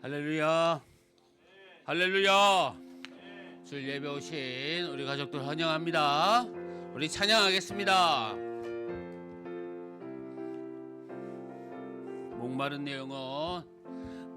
할렐루야. 할렐루야. 줄 예배 오신 우리 가족들 환영합니다. 우리 찬양하겠습니다.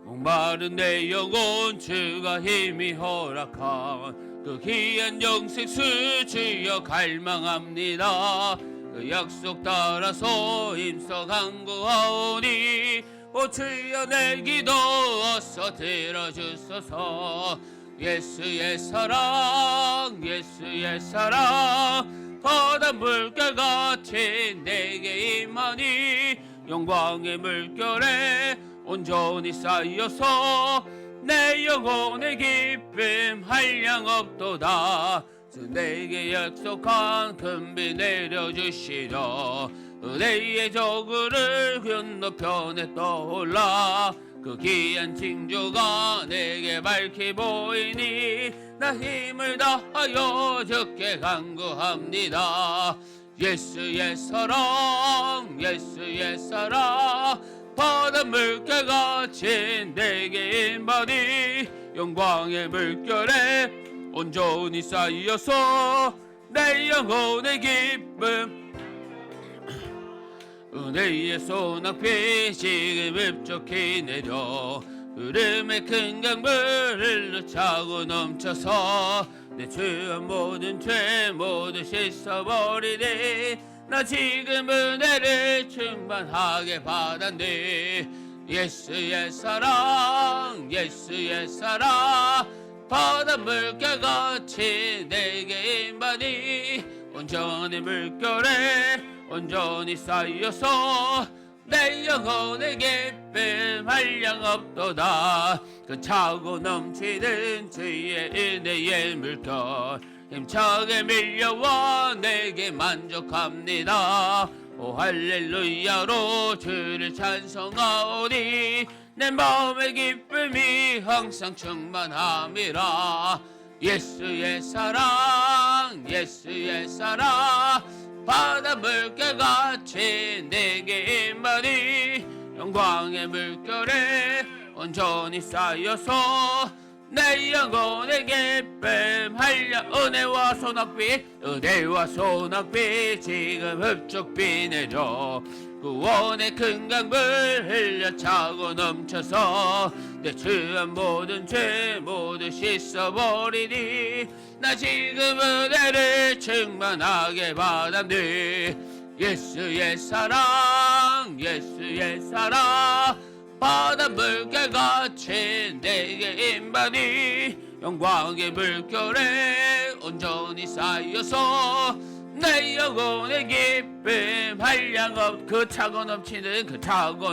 목마른 내 영혼 주가 힘이 허락한 그 귀한 영생수 주여 갈망합니다. 그 약속 따라서 힘써 간구하오니 오 주여 내 기도 어서 들어주소서. 예수의 사랑 예수의 사랑 바다 물결같이 내게 임하니 영광의 물결에 온전히 쌓여서 내 영혼의 기쁨 한량없도다. 주 내게 약속한 큰비 내려주시려 은혜의 저그를 건너편에 떠올라 그 귀한 징조가 내게 밝히 보이니 나 힘을 다하여 주께 간구합니다. 예수의 사랑 예수의 사랑 바다 물결같이 내게 임하니 영광의 물결에 온전히 쌓여서 내 영혼의 기쁨 은혜의 소낙비 지금 흡족히 내려 흐름의 큰 강물 흘러차고 넘쳐서 내 죄한 모든 죄 모두 씻어버리니 나 지금 은혜를 충만하게 받았네. 예수의 사랑 예수의 사랑 바다 물결같이 내게 임하니 온전히 물결에 온전히 쌓여서 내 영혼의 기쁨 한량없도다. 그 차고 넘치는 주의 은혜의 물결 힘차게 밀려와 내게 만족합니다. 오 할렐루야로 주를 찬송하오니 내 마음의 기쁨이 항상 충만함이라. 예수의 사랑 예수의 사랑 바다 물결같이 내게 임하니 영광의 물결에 온전히 쌓여서 내 영혼의 기쁨 한량 은혜와 소낙비 지금 흡족히 내려 구원의 큰 강물 흘려차고 넘쳐서 내 죄한 모든 죄 모두 씻어버리니 나 지금 은혜를 충만하게 받았네. 예수의 사랑 예수의 사랑 바다 물결같이 내게 임하니 영광의 물결에 온전히 쌓여서 내 영혼의 기쁨 한량없 그 차고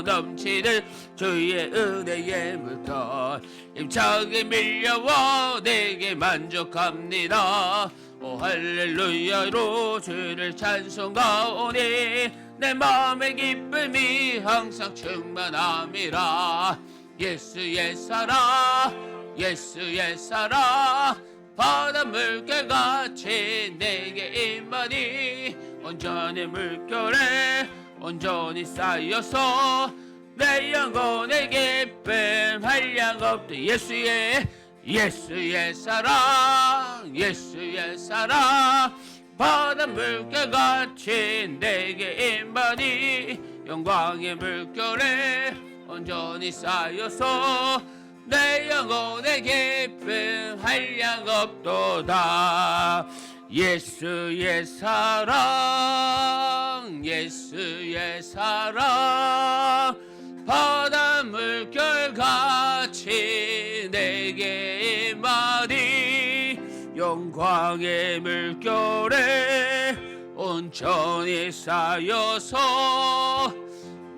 넘치는 주의 은혜의 물결 힘차게 밀려와 내게 만족합니다. 오 할렐루야로 주를 찬송하오니 내 마음의 기쁨이 항상 충만함이라. 예수의 사랑 예수의 사랑 바다 물결같이 내게 임하니 온전히 물결에 온전히 쌓여서 내 영혼의 기쁨 한량없도 예수의 사랑 예수의 사랑 바다 물결같이 내게 임하니 영광의 물결에 온전히 쌓여서 내 영혼의 기쁨 한량없도다. 예수의 사랑 예수의 사랑 바다 물결같이 내게 임하니 영광의 물결에 온전히 쌓여서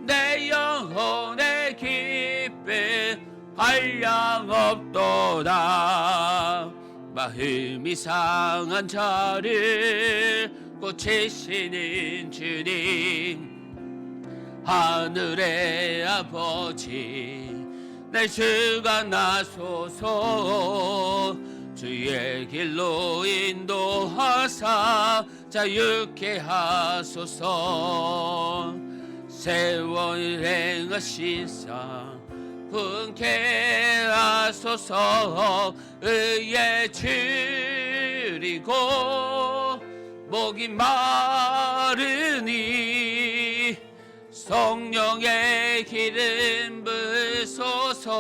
내 영혼의 기쁨 한량없도다. 마음이 상한 자를 고치시는 주님 하늘의 아버지 내 주가 나소서 주의 길로 인도하사 자유케 하소서 세월 행하신 사 분케 하소서. 의에 줄이고 목이 마르니 성령의 기름 부소서.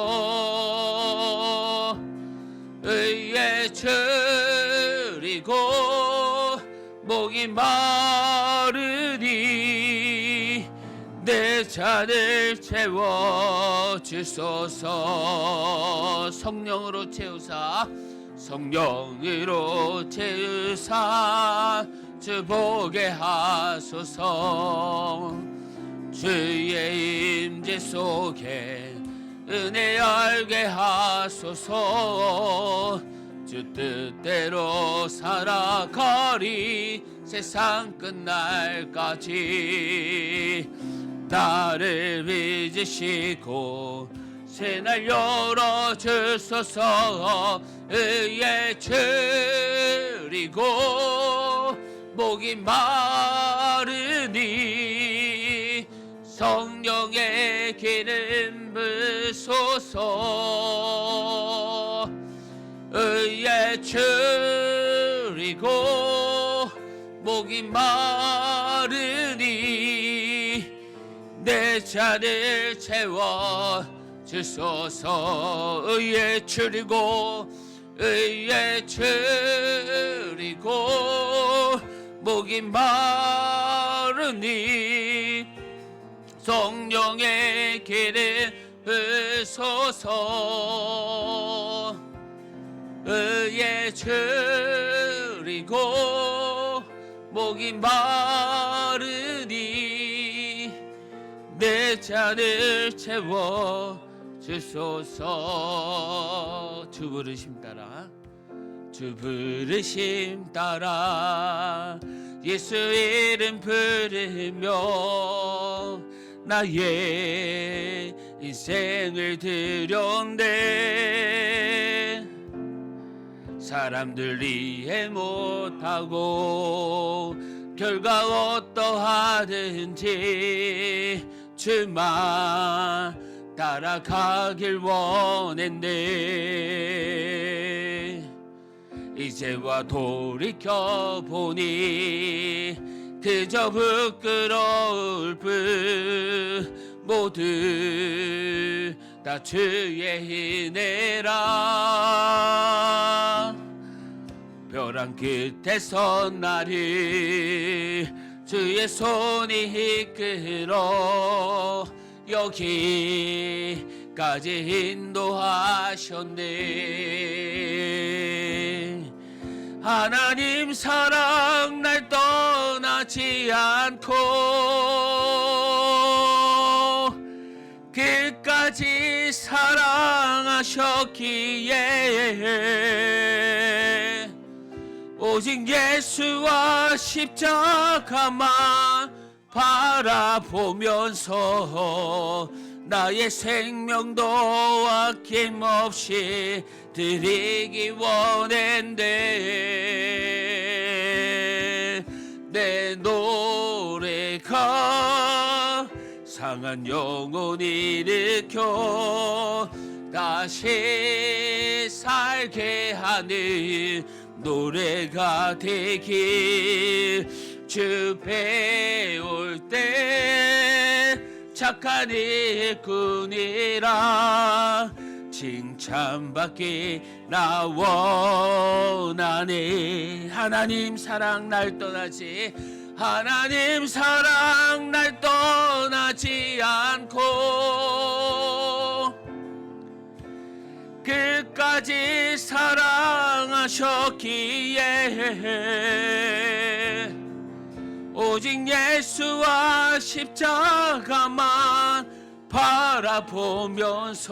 의에 줄이고 목이 마르니 내 잔을 채워 주소서. 성령으로 채우사, 성령으로 채우사 주 보게 하소서. 주의 임재 속에 은혜 알게 하소서. 주 뜻대로 살아가리 세상 끝날까지. 나를 빚으시고 새날 열어주소서. 의에 줄이고 목이 마르니 성령의 기름 부소서. 의에 줄이고 목이 마르니 내 잔을 채워 주소서. 의에 줄이고 의에 줄이고 목이 마르니 성령의 기름 부소서. 의에 줄이고 목이 마르니 내 잔을 채워 주소서. 주 부르심 따라, 주 부르심 따라 예수 이름 부르며 나의 인생을 드렸네. 사람들 이해 못하고 결과 어떠하든지 주만 따라가길 원했네. 이제와 돌이켜보니 그저 부끄러울 뿐 모두 다 주의 은혜라. 벼랑 끝에서 나를 주의 손이 이끌어 여기까지 인도하셨네. 하나님 사랑 날 떠나지 않고 끝까지 사랑하셨기에 오직 예수와 십자가만 바라보면서 나의 생명도 아낌없이 드리기 원했네. 내 노래가 상한 영혼 일으켜 다시 살게 하는 노래가 되길. 주 배울 때 착한 일꾼이라 칭찬받기 나 원하네. 하나님 사랑 날 떠나지, 하나님 사랑 날 떠나지 않고 끝까지 사랑하셨기에 오직 예수와 십자가만 바라보면서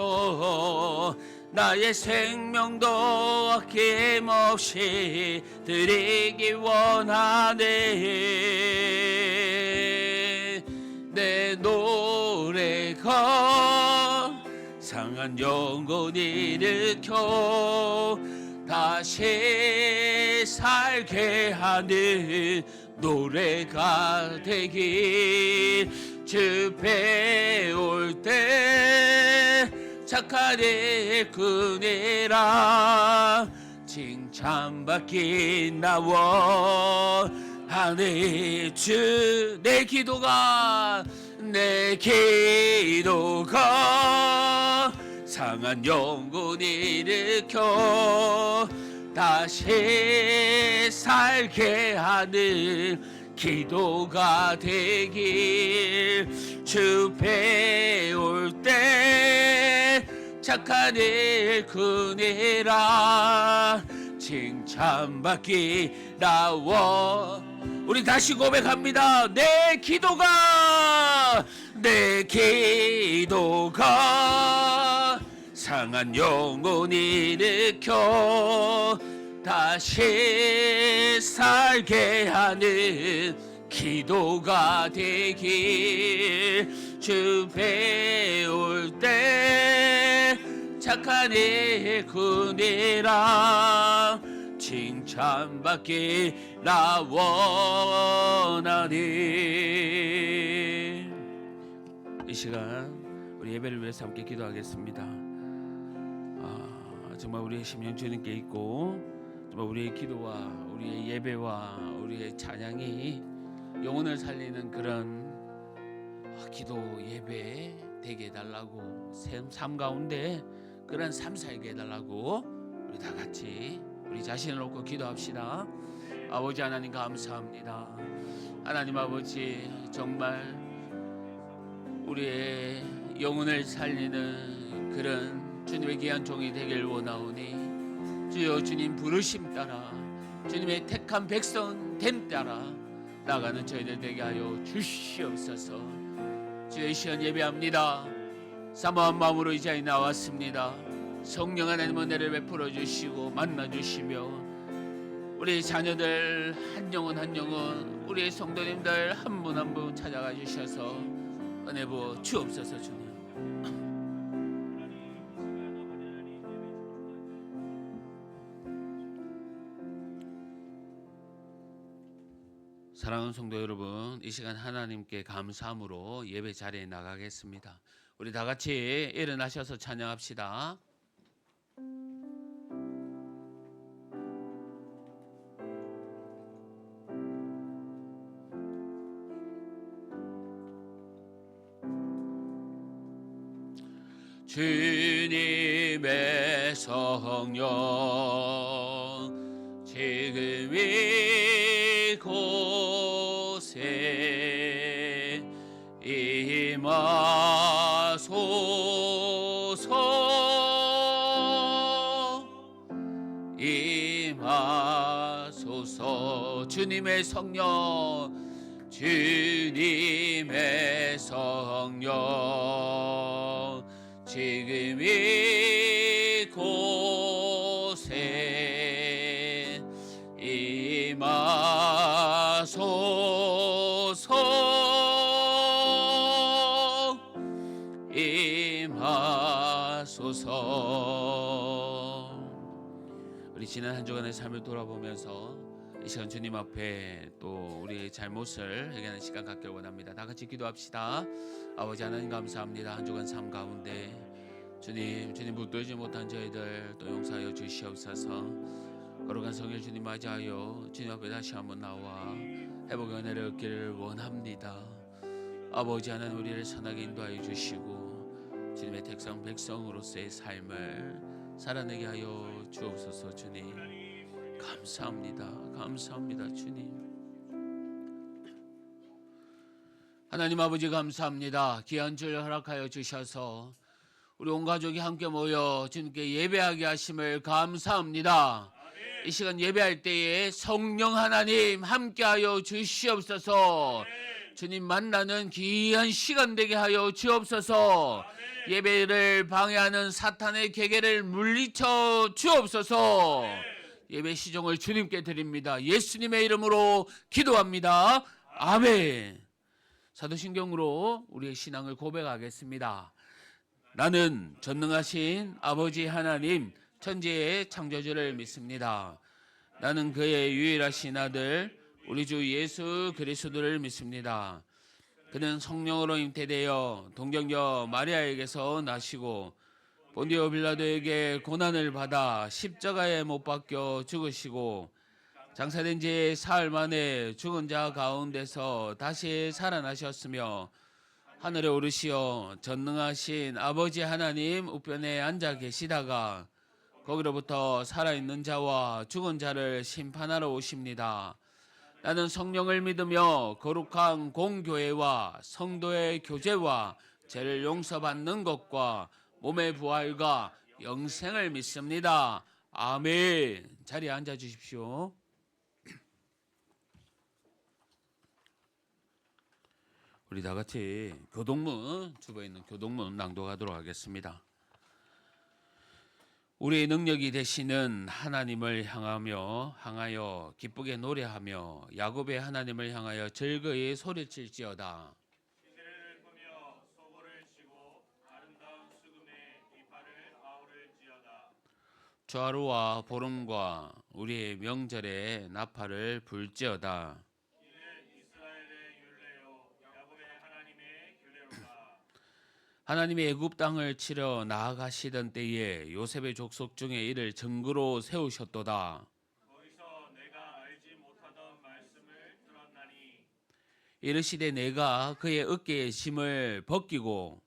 나의 생명도 아낌없이 드리기 원하네. 내 노래가 상한 영혼 일으켜 다시 살게 하는 노래가 되길. 주 배울 때 착한 일꾼이라 칭찬받기 나와 하늘 주 내 기도가 상한 영혼 일으켜 다시 살게 하는 기도가 되길 주 배울 때 착한 일꾼이라 칭찬받기 나와 우리 다시 고백합니다. 내 기도가 상한 영혼 일으켜 다시 살게 하는 기도가 되길 주 배울 때 착한 일꾼이라 칭찬받기 나 원하니. 이 시간 우리 예배를 위해서 함께 기도하겠습니다. 정말 우리의 심령 주님께 있고 정말 우리의 기도와 우리의 예배와 우리의 찬양이 영혼을 살리는 그런 기도 예배 되게 해달라고 삶 가운데 그런 삶 살게 해달라고 우리 다 같이 우리 자신을 놓고 기도합시다. 아버지 하나님 감사합니다. 하나님 아버지 정말 우리의 영혼을 살리는 그런 주님의 귀한 종이 되길 원하오니 주여 주님 부르심 따라 주님의 택한 백성 됨 따라 나가는 저희들 되게 하여 주시옵소서. 주여 이 시간 예배합니다. 사모한 마음으로 이 자리에 나왔습니다. 성령 하나님 은혜를 베풀어 주시고 만나 주시며 우리 자녀들 한 영혼 한 영혼 우리의 성도님들 한 분 한 분 찾아가 주셔서 은혜 부어 주옵소서. 주님 사랑하는 성도 여러분, 이 시간 하나님께 감사함으로 예배 자리에 나가겠습니다. 우리 다 같이 일어나셔서 찬양합시다. 주님의 성령 지금 이곳에 임하소서. 주님의 성령 주님의 성령 지금 이곳에 임하소서. 우리 지난 한 주간의 삶을 돌아보면서 이 시간 주님 앞에 또 우리의 잘못을 회개하는 시간 갖길 원합니다. 다 같이 기도합시다. 아버지 하나님 감사합니다. 한 주간 삶 가운데 주님 붙들지 못한 저희들 또 용서하여 주시옵소서. 거룩한 성일 주님 맞이하여 주님 앞에 다시 한번 나와 회복의 은혜를 얻기를 원합니다. 아버지 하나님 우리를 선하게 인도하여 주시고 주님의 택상 백성으로서의 삶을 살아내게 하여 주옵소서. 주님 감사합니다 주님. 하나님 아버지 감사합니다. 귀한 주를 허락하여 주셔서 우리 온 가족이 함께 모여 주님께 예배하게 하심을 감사합니다. 이 시간 예배할 때에 성령 하나님 함께하여 주시옵소서. 주님 만나는 귀한 시간 되게 하여 주옵소서. 예배를 방해하는 사탄의 계계를 물리쳐 주옵소서. 예배 시종을 주님께 드립니다. 예수님의 이름으로 기도합니다. 아멘. 사도신경으로 우리의 신앙을 고백하겠습니다. 나는 전능하신 아버지 하나님 천지의 창조주를 믿습니다. 나는 그의 유일하신 아들 우리 주 예수 그리스도를 믿습니다. 그는 성령으로 잉태되어 동정녀 마리아에게서 나시고 본디오 빌라도에게 고난을 받아 십자가에 못 박혀 죽으시고 장사된 지 사흘 만에 죽은 자 가운데서 다시 살아나셨으며 하늘에 오르시어 전능하신 아버지 하나님 우편에 앉아 계시다가 거기로부터 살아있는 자와 죽은 자를 심판하러 오십니다. 나는 성령을 믿으며 거룩한 공교회와 성도의 교제와 죄를 용서받는 것과 몸의 부활과 영생을 믿습니다. 아멘. 자리에 앉아 주십시오. 우리 다 같이 교동문, 주보에 있는 교동문 낭독하도록 하겠습니다. 우리의 능력이 되시는 하나님을 향하여 기쁘게 노래하며 야곱의 하나님을 향하여 즐거이 소리칠지어다. 시세를 보며 소고를 치고 아름다운 수금에 이파를 아우를지어다. 좌루와 보름과 우리의 명절에 나팔을 불지어다. 이는 이스라엘의 율례요 야곱의 하나님의 규례로다. 하나님이 애굽 땅을 치러 나아가시던 때에 요셉의 족속 중에 이를 증거로 세우셨도다. 거기서 내가 알지 못하던 말씀을 들었나니 이르시되 내가 그의 어깨에 짐을 벗기고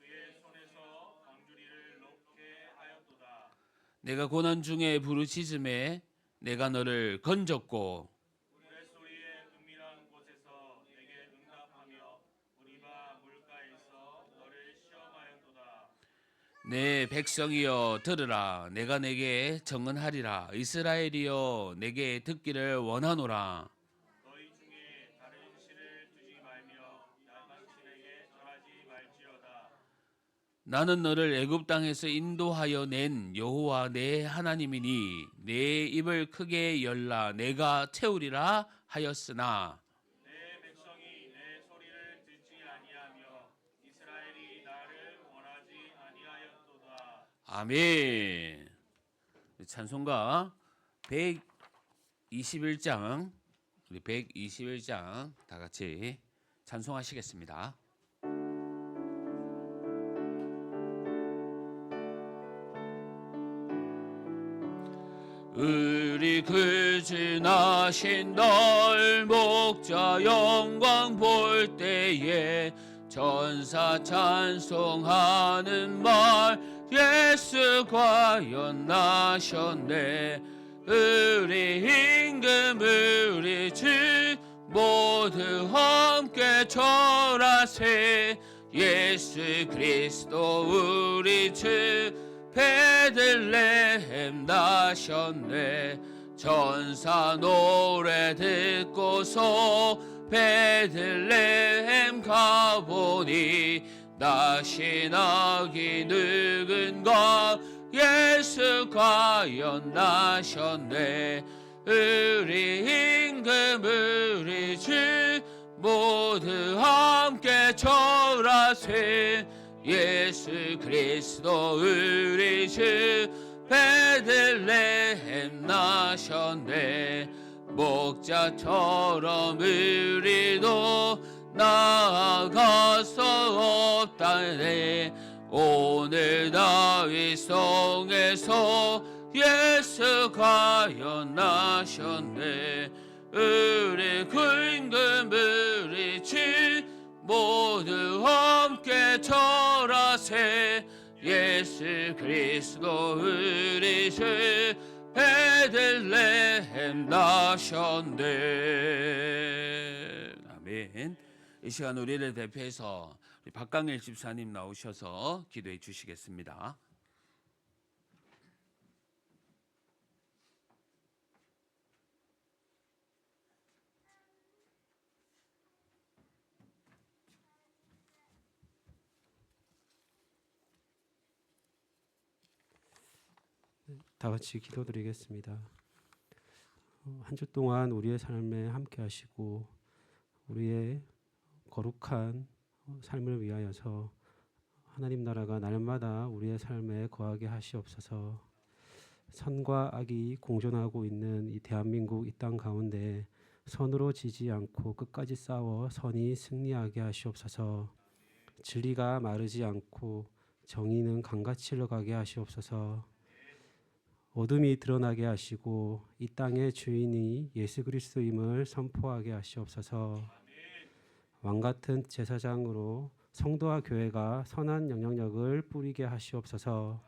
그의 손에서 광주리를 놓게 하였도다. 내가 고난 중에 부르짖음에 내가 너를 건졌고 우레소리의 은밀한 곳에서 내게 응답하며 우리바 물가에서 너를 시험하였도다. 내 백성이여 들으라 내가 내게 정언하리라 이스라엘이여 내게 듣기를 원하노라. 너희 중에 다른 신을 두지 말며 야만 신에게 절하지 말지어다. 나는 너를 애굽 땅에서 인도하여 낸 여호와 내 하나님이니 내 입을 크게 열라 내가 채우리라 하였으나 내 백성이 내 소리를 듣지 아니하며 이스라엘이 나를 원하지 아니하였도다. 아멘. 찬송가 121장 우리 121장 다 같이 찬송하시겠습니다. 우리 그 지나신 날 목자 영광 볼 때에 전사 찬송하는 말 예수 과연 나셨네. 우리 임금 우리 주 모두 함께 절하세. 예수 그리스도 우리 주 베들레헴 나셨네. 전사 노래 듣고서 베들레헴 가보니 나신 아기 누군가 예수 과연 나셨네. 우리 임금 우리 주 모두 함께 절하세. 예수 그리스도 우리 주 베들레헴 나셨네. 목자처럼 우리도 나아가서 없다네. 오늘 다윗 성에서 예수 과연 나셨네. 우리 그 임금 우리 주 모두 함께 절하세. 예수 그리스도 우리 주 베들레헴 나셨네. 아멘. 이 시간 우리를 대표해서 우리 박강일 집사님 나오셔서 기도해 주시겠습니다. 다 같이 기도드리겠습니다. 한 주 동안 우리의 삶에 함께 하시고 우리의 거룩한 삶을 위하여서 하나님 나라가 날마다 우리의 삶에 거하게 하시옵소서. 선과 악이 공존하고 있는 이 대한민국 이 땅 가운데 선으로 지지 않고 끝까지 싸워 선이 승리하게 하시옵소서. 진리가 마르지 않고 정의는 강같이 흘러가게 하시옵소서. 어둠이 드러나게 하시고 이 땅의 주인이 예수 그리스도임을 선포하게 하시옵소서. 왕같은 제사장으로 성도와 교회가 선한 영향력을 뿌리게 하시옵소서.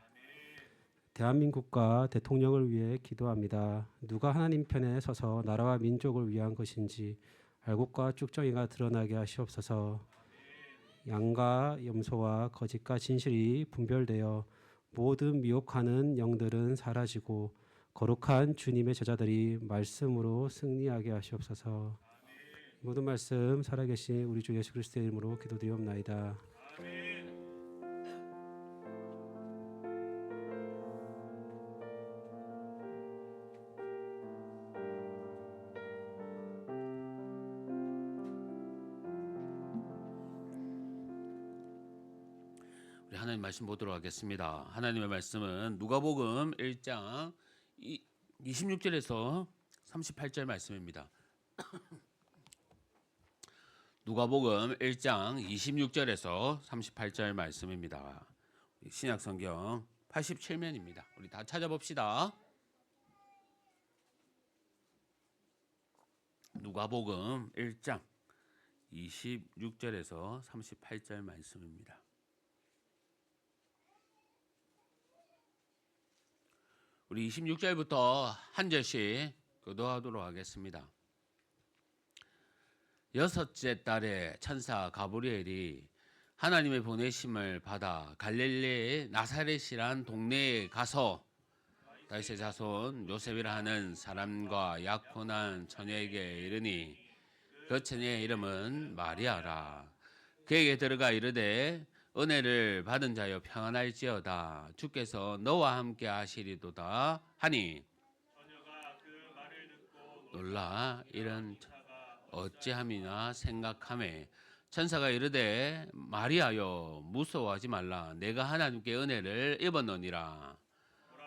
대한민국과 대통령을 위해 기도합니다. 누가 하나님 편에 서서 나라와 민족을 위한 것인지 알곡과 쭉정이가 드러나게 하시옵소서. 양과 염소와 거짓과 진실이 분별되어 모든 미혹하는 영들은 사라지고 거룩한 주님의 제자들이 말씀으로 승리하게 하시옵소서. 모든 말씀 살아계신 우리 주 예수 그리스도의 이름으로 기도드리옵나이다. 우리 하나님 말씀 보도록 하겠습니다. 하나님의 말씀은 누가복음 1장 26절에서 38절 말씀입니다. 누가복음 1장 26절에서 38절 말씀입니다. 신약성경 87면입니다. 우리 다 찾아봅시다. 누가복음 1장 26절에서 38절 말씀입니다. 우리 26절부터 한 절씩 교도하도록 하겠습니다. 여섯째 달에 천사 가브리엘이 하나님의 보내심을 받아 갈릴리의 나사렛이란 동네에 가서 다윗의 자손 요셉이라 하는 사람과 약혼한 처녀에게 이르니 그 처녀의 이름은 마리아라. 그에게 들어가 이르되 은혜를 받은 자여 평안할지어다. 주께서 너와 함께 하시리도다 하니 처녀가 그 말을 듣고 놀라 이런 어찌함이나 생각하매 천사가 이르되 마리아여 무서워하지 말라. 내가 하나님께 은혜를 입었느니라.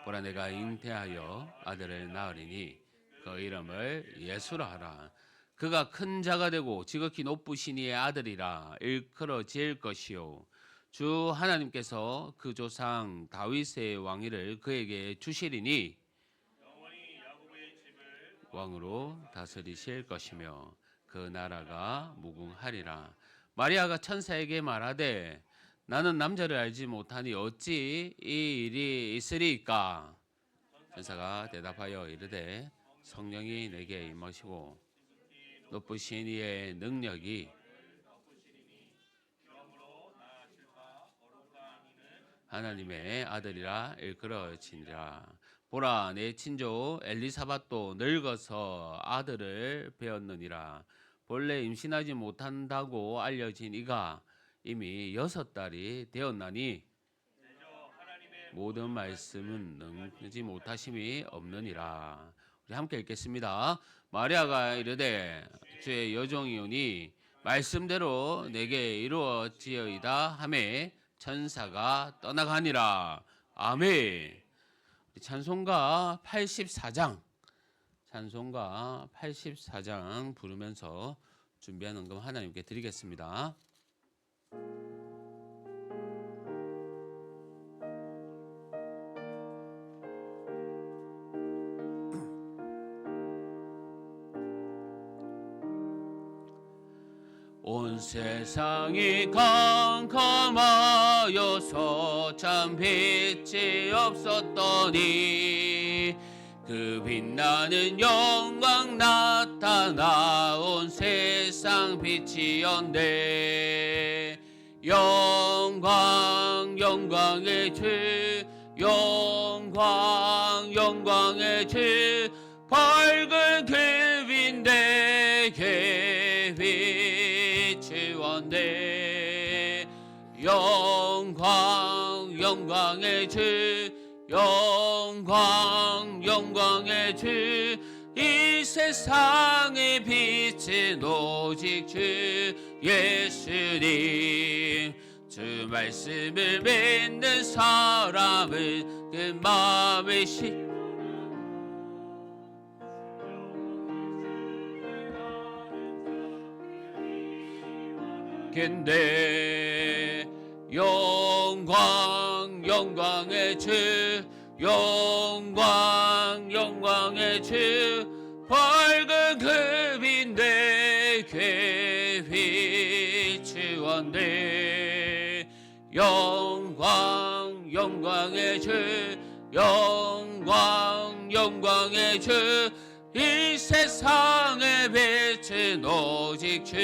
보라 내가 잉태하여 아들을 낳으리니 그 이름을 예수라 하라. 그가 큰 자가 되고 지극히 높으신 이의 아들이라. 일컬어질 것이요 주 하나님께서 그 조상 다윗의 왕위를 그에게 주시리니 영원히 야곱의 집을 왕으로 다스리실 것이며 그 나라가 무궁하리라. 마리아가 천사에게 말하되 나는 남자를 알지 못하니 어찌 이 일이 있으리이까. 천사가 대답하여 이르되 성령이 내게 임하시고 높으신 이의 능력이 하나님의 아들이라 일컬어지니라. 보라 내 친조 엘리사밧도 늙어서 아들을 배었느니라. 본래 임신하지 못한다고 알려진 이가 이미 6달이 되었나니 모든 말씀은 능지 못하심이 없느니라. 우리 함께 읽겠습니다. 마리아가 이르되 주의 여종이오니 말씀대로 내게 이루어지어이다 하매 천사가 떠나가니라. 아멘. 찬송가 84장 부르면서 준비한 헌금 하나님께 드리겠습니다. 온 세상이 캄캄하여서 참 빛이 없었더니 그 빛나는 영광 나타나 온 세상 빛이었네. 영광의 주 영광의 주 밝은 그 빛 내게 비추었네. 영광의 주 영광의 주 이 세상의 빛은 오직 주 예수님. 주 말씀을 믿는 사람은 그 마음의 근데 영광의 영광의 주 영광 영광의 주 밝은 급인데 괴 비추었네 영광 영광의 주 영광 영광의 주 이 세상의 빛은 오직 주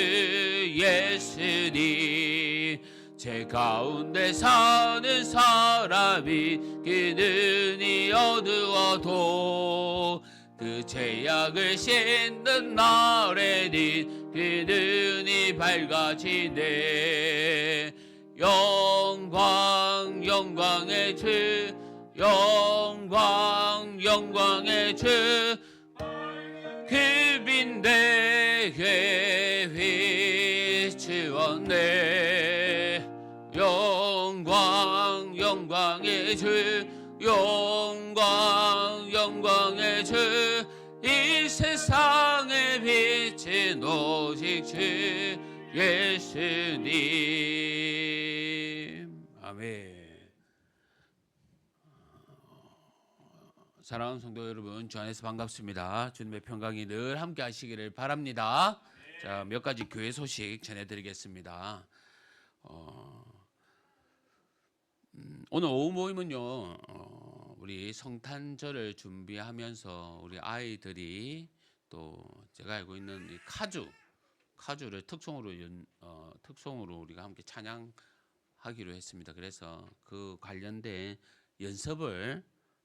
예수님 제 가운데 사는 사람이 그 눈이 어두워도 그 죄악을 씻는 날에는 그 눈이 밝아지네 영광 영광의 주 영광 영광의 주 급인데 괴 비추었네 영광 영광의 주 영광 영광의 주 이 세상의 빛은 오직 주 예수님 아멘. 사랑하는 성도 여러분, 주 안에서 반갑습니다. 주님의 평강이 늘 함께 하시기를 바랍니다. 자, 몇 가지 교회 소식 전해드리겠습니다. 오늘 오후 모임은요, 우리 성탄절을 준비하면서 우리 아이들이 또 제가 알고 있는 이 카주를 특송으로 우리가 함께 찬양하기로 했습니다. 그래서 그 관련된 연습을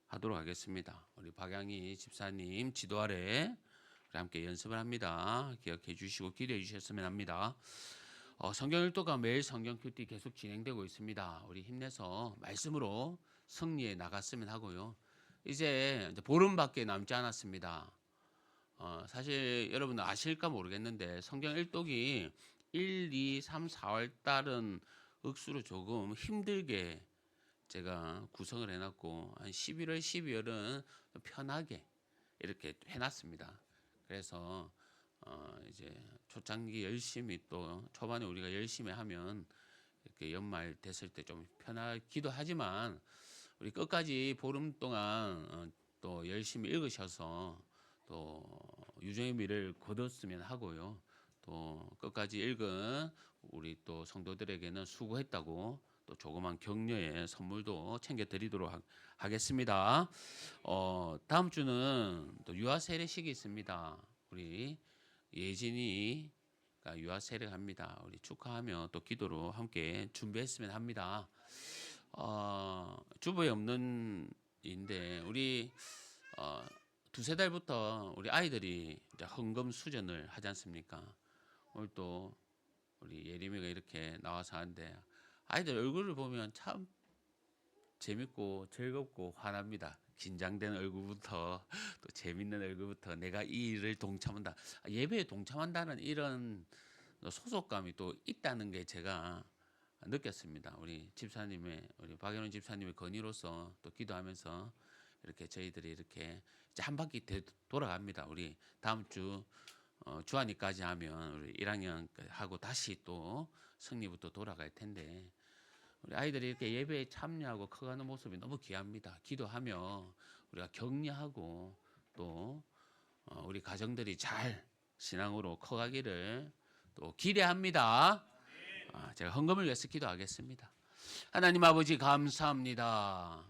하도록 하겠습니다. 우리 박양희 집사님 지도 아래 함께 연습을 합니다. 기억해 주시고 기도해 주셨으면 합니다. 성경 일도가 매일 성경 큐티 계속 진행되고 있습니다. 우리 힘내서 말씀으로 승리해 나갔으면 하고요. 이제 보름밖에 남지 않았습니다. 사실 여러분 아실까 모르겠는데 성경 일독이 1, 2, 3, 4월 달은 억수로 조금 힘들게 제가 구성을 해놨고 한 11월, 12월은 편하게 이렇게 해놨습니다. 그래서 이제 초창기 열심히 또 초반에 우리가 열심히 하면 이렇게 연말 됐을 때 좀 편하기도 하지만 우리 끝까지 보름 동안 또 열심히 읽으셔서 또 유종의 미를 거뒀으면 하고요. 또 끝까지 읽은 우리 또 성도들에게는 수고했다고 또 조그만 격려의 선물도 챙겨드리도록 하겠습니다. 다음 주는 또 유아 세례식이 있습니다. 우리 예진이가 유아 세례합니다. 우리 축하하며 또 기도로 함께 준비했으면 합니다. 주부에 없는 인데 우리 두세 달부터 우리 아이들이 이제 헌금 수전을 하지 않습니까? 오늘 또 우리 예림이가 이렇게 나와서 하는데 아이들 얼굴을 보면 참 재밌고 즐겁고 화납니다. 긴장된 얼굴부터 또 재밌는 얼굴부터 내가 이 일을 동참한다. 예배에 동참한다는 이런 소속감이 또 있다는 게 제가 느꼈습니다. 우리 박연훈 집사님의 건의로서 또 기도하면서 이렇게 저희들이 이렇게 이제 한 바퀴 돌아갑니다. 우리 다음 주 주한이까지 하면 우리 1학년 하고 다시 또 승리부터 돌아갈 텐데 우리 아이들이 이렇게 예배에 참여하고 커가는 모습이 너무 귀합니다. 기도하며 우리가 격려하고 또 우리 가정들이 잘 신앙으로 커가기를 또 기대합니다. 제가 헌금을 위해서 기도하겠습니다. 하나님 아버지 감사합니다.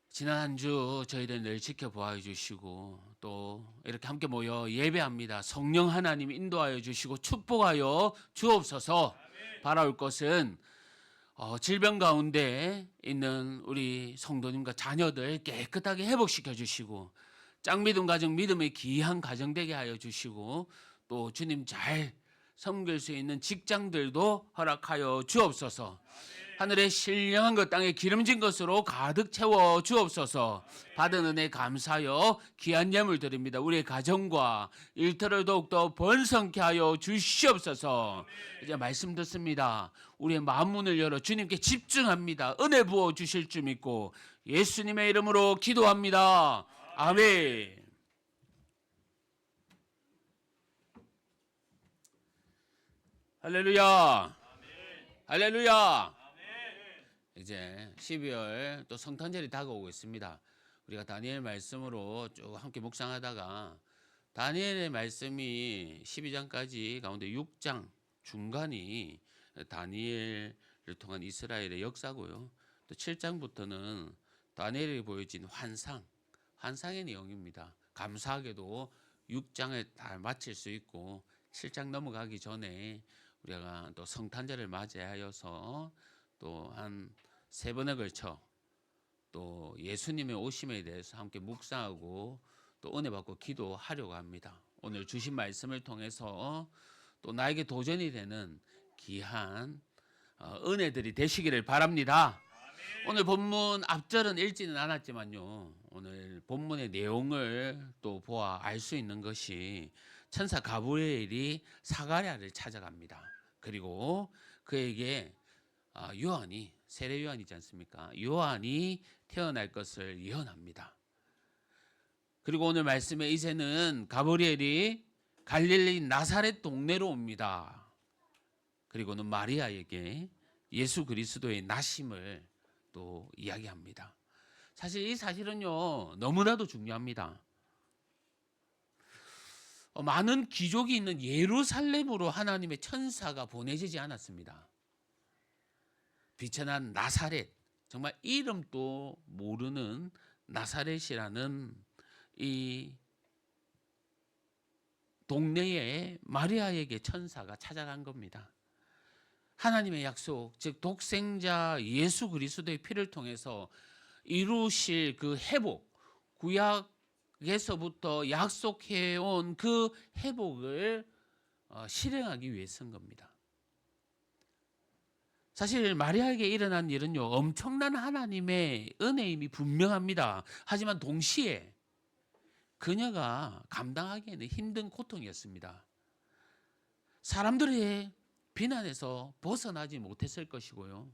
지난 한 주 저희를 늘 지켜보아 주시고 또 이렇게 함께 모여 예배합니다. 성령 하나님 인도하여 주시고 축복하여 주옵소서. 바라올 것은 질병 가운데 있는 우리 성도님과 자녀들 깨끗하게 회복시켜 주시고 짱믿음 가정 믿음의 귀한 가정 되게 하여 주시고 또 주님 잘 섬길 수 있는 직장들도 허락하여 주옵소서. 하늘의 신령한 것 땅에 기름진 것으로 가득 채워 주옵소서. 받은 은혜 감사하여 귀한 예물 드립니다. 우리의 가정과 일터를 더욱더 번성케 하여 주시옵소서. 이제 말씀 듣습니다. 우리의 마음 문을 열어 주님께 집중합니다. 은혜 부어 주실 줄 믿고 예수님의 이름으로 기도합니다. 아멘. 할렐루야. 할렐루야. 이제 12월 또 성탄절이 다가오고 있습니다. 우리가 다니엘 말씀으로 쭉 함께 묵상하다가 다니엘의 말씀이 12장까지 가운데 6장 중간이 다니엘을 통한 이스라엘의 역사고요. 또 7장부터는 다니엘이 보여진 환상의 내용입니다. 감사하게도 6장을 다 마칠 수 있고 7장 넘어가기 전에 우리가 또 성탄절을 맞이하여서 또 한 3번에 걸쳐 또 예수님의 오심에 대해서 함께 묵상하고 또 은혜 받고 기도하려고 합니다. 오늘 주신 말씀을 통해서 또 나에게 도전이 되는 귀한 은혜들이 되시기를 바랍니다. 오늘 본문 앞절은 읽지는 않았지만요, 오늘 본문의 내용을 또 보아 알 수 있는 것이 천사 가브리엘이 사가랴를 찾아갑니다. 그리고 그에게 요한이, 세례 요한이지 않습니까? 요한이 태어날 것을 예언합니다. 그리고 오늘 말씀에 이제는 가브리엘이 갈릴리 나사렛 동네로 옵니다. 그리고는 마리아에게 예수 그리스도의 나심을 또 이야기합니다. 사실 이 사실은요, 너무나도 중요합니다. 많은 귀족이 있는 예루살렘으로 하나님의 천사가 보내지지 않았습니다. 비천한 나사렛, 정말 이름도 모르는 나사렛이라는 이 동네에 마리아에게 천사가 찾아간 겁니다. 하나님의 약속, 즉 독생자 예수 그리스도의 피를 통해서 이루실 그 회복, 구약에서부터 약속해온 그 회복을 실행하기 위해서인 겁니다. 사실 마리아에게 일어난 일은요, 엄청난 하나님의 은혜임이 분명합니다. 하지만 동시에 그녀가 감당하기에는 힘든 고통이었습니다. 사람들의 비난에서 벗어나지 못했을 것이고요,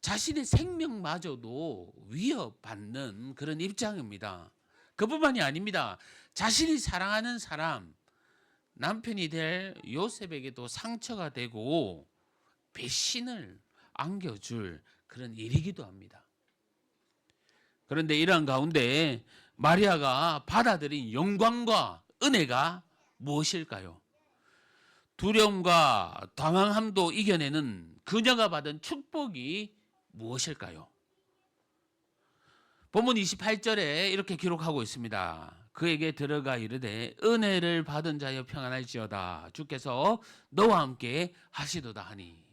자신의 생명마저도 위협받는 그런 입장입니다. 그뿐만이 아닙니다. 자신이 사랑하는 사람, 남편이 될 요셉에게도 상처가 되고 배신을 안겨줄 그런 일이기도 합니다. 그런데 이러한 가운데 마리아가 받아들인 영광과 은혜가 무엇일까요? 두려움과 당황함도 이겨내는 그녀가 받은 축복이 무엇일까요? 본문 28절에 이렇게 기록하고 있습니다. 그에게 들어가 이르되 은혜를 받은 자여 평안할지어다. 주께서 너와 함께 하시도다 하니.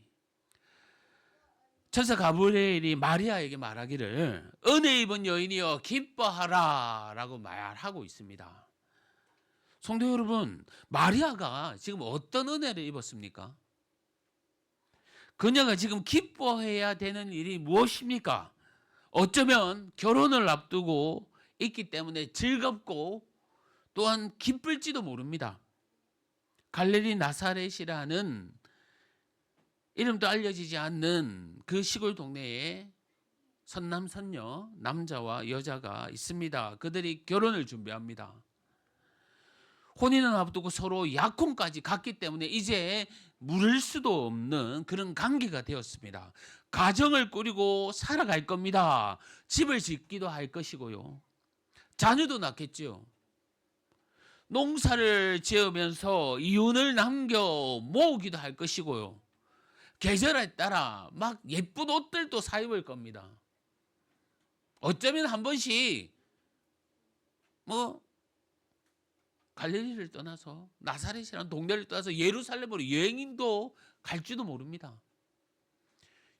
천사 가브리엘이 마리아에게 말하기를 은혜 입은 여인이여 기뻐하라 라고 말하고 있습니다. 성도 여러분, 마리아가 지금 어떤 은혜를 입었습니까? 그녀가 지금 기뻐해야 되는 일이 무엇입니까? 어쩌면 결혼을 앞두고 있기 때문에 즐겁고 또한 기쁠지도 모릅니다. 갈릴리 나사렛이라는 이름도 알려지지 않는 그 시골 동네에 선남선녀, 남자와 여자가 있습니다. 그들이 결혼을 준비합니다. 혼인을 앞두고 서로 약혼까지 갔기 때문에 이제 물을 수도 없는 그런 관계가 되었습니다. 가정을 꾸리고 살아갈 겁니다. 집을 짓기도 할 것이고요, 자녀도 낳겠죠. 농사를 지으면서 이윤을 남겨 모으기도 할 것이고요, 계절에 따라 막 예쁜 옷들도 사 입을 겁니다. 어쩌면 한 번씩 갈릴리를 떠나서 나사렛이라는 동네를 떠나서 예루살렘으로 여행도 갈지도 모릅니다.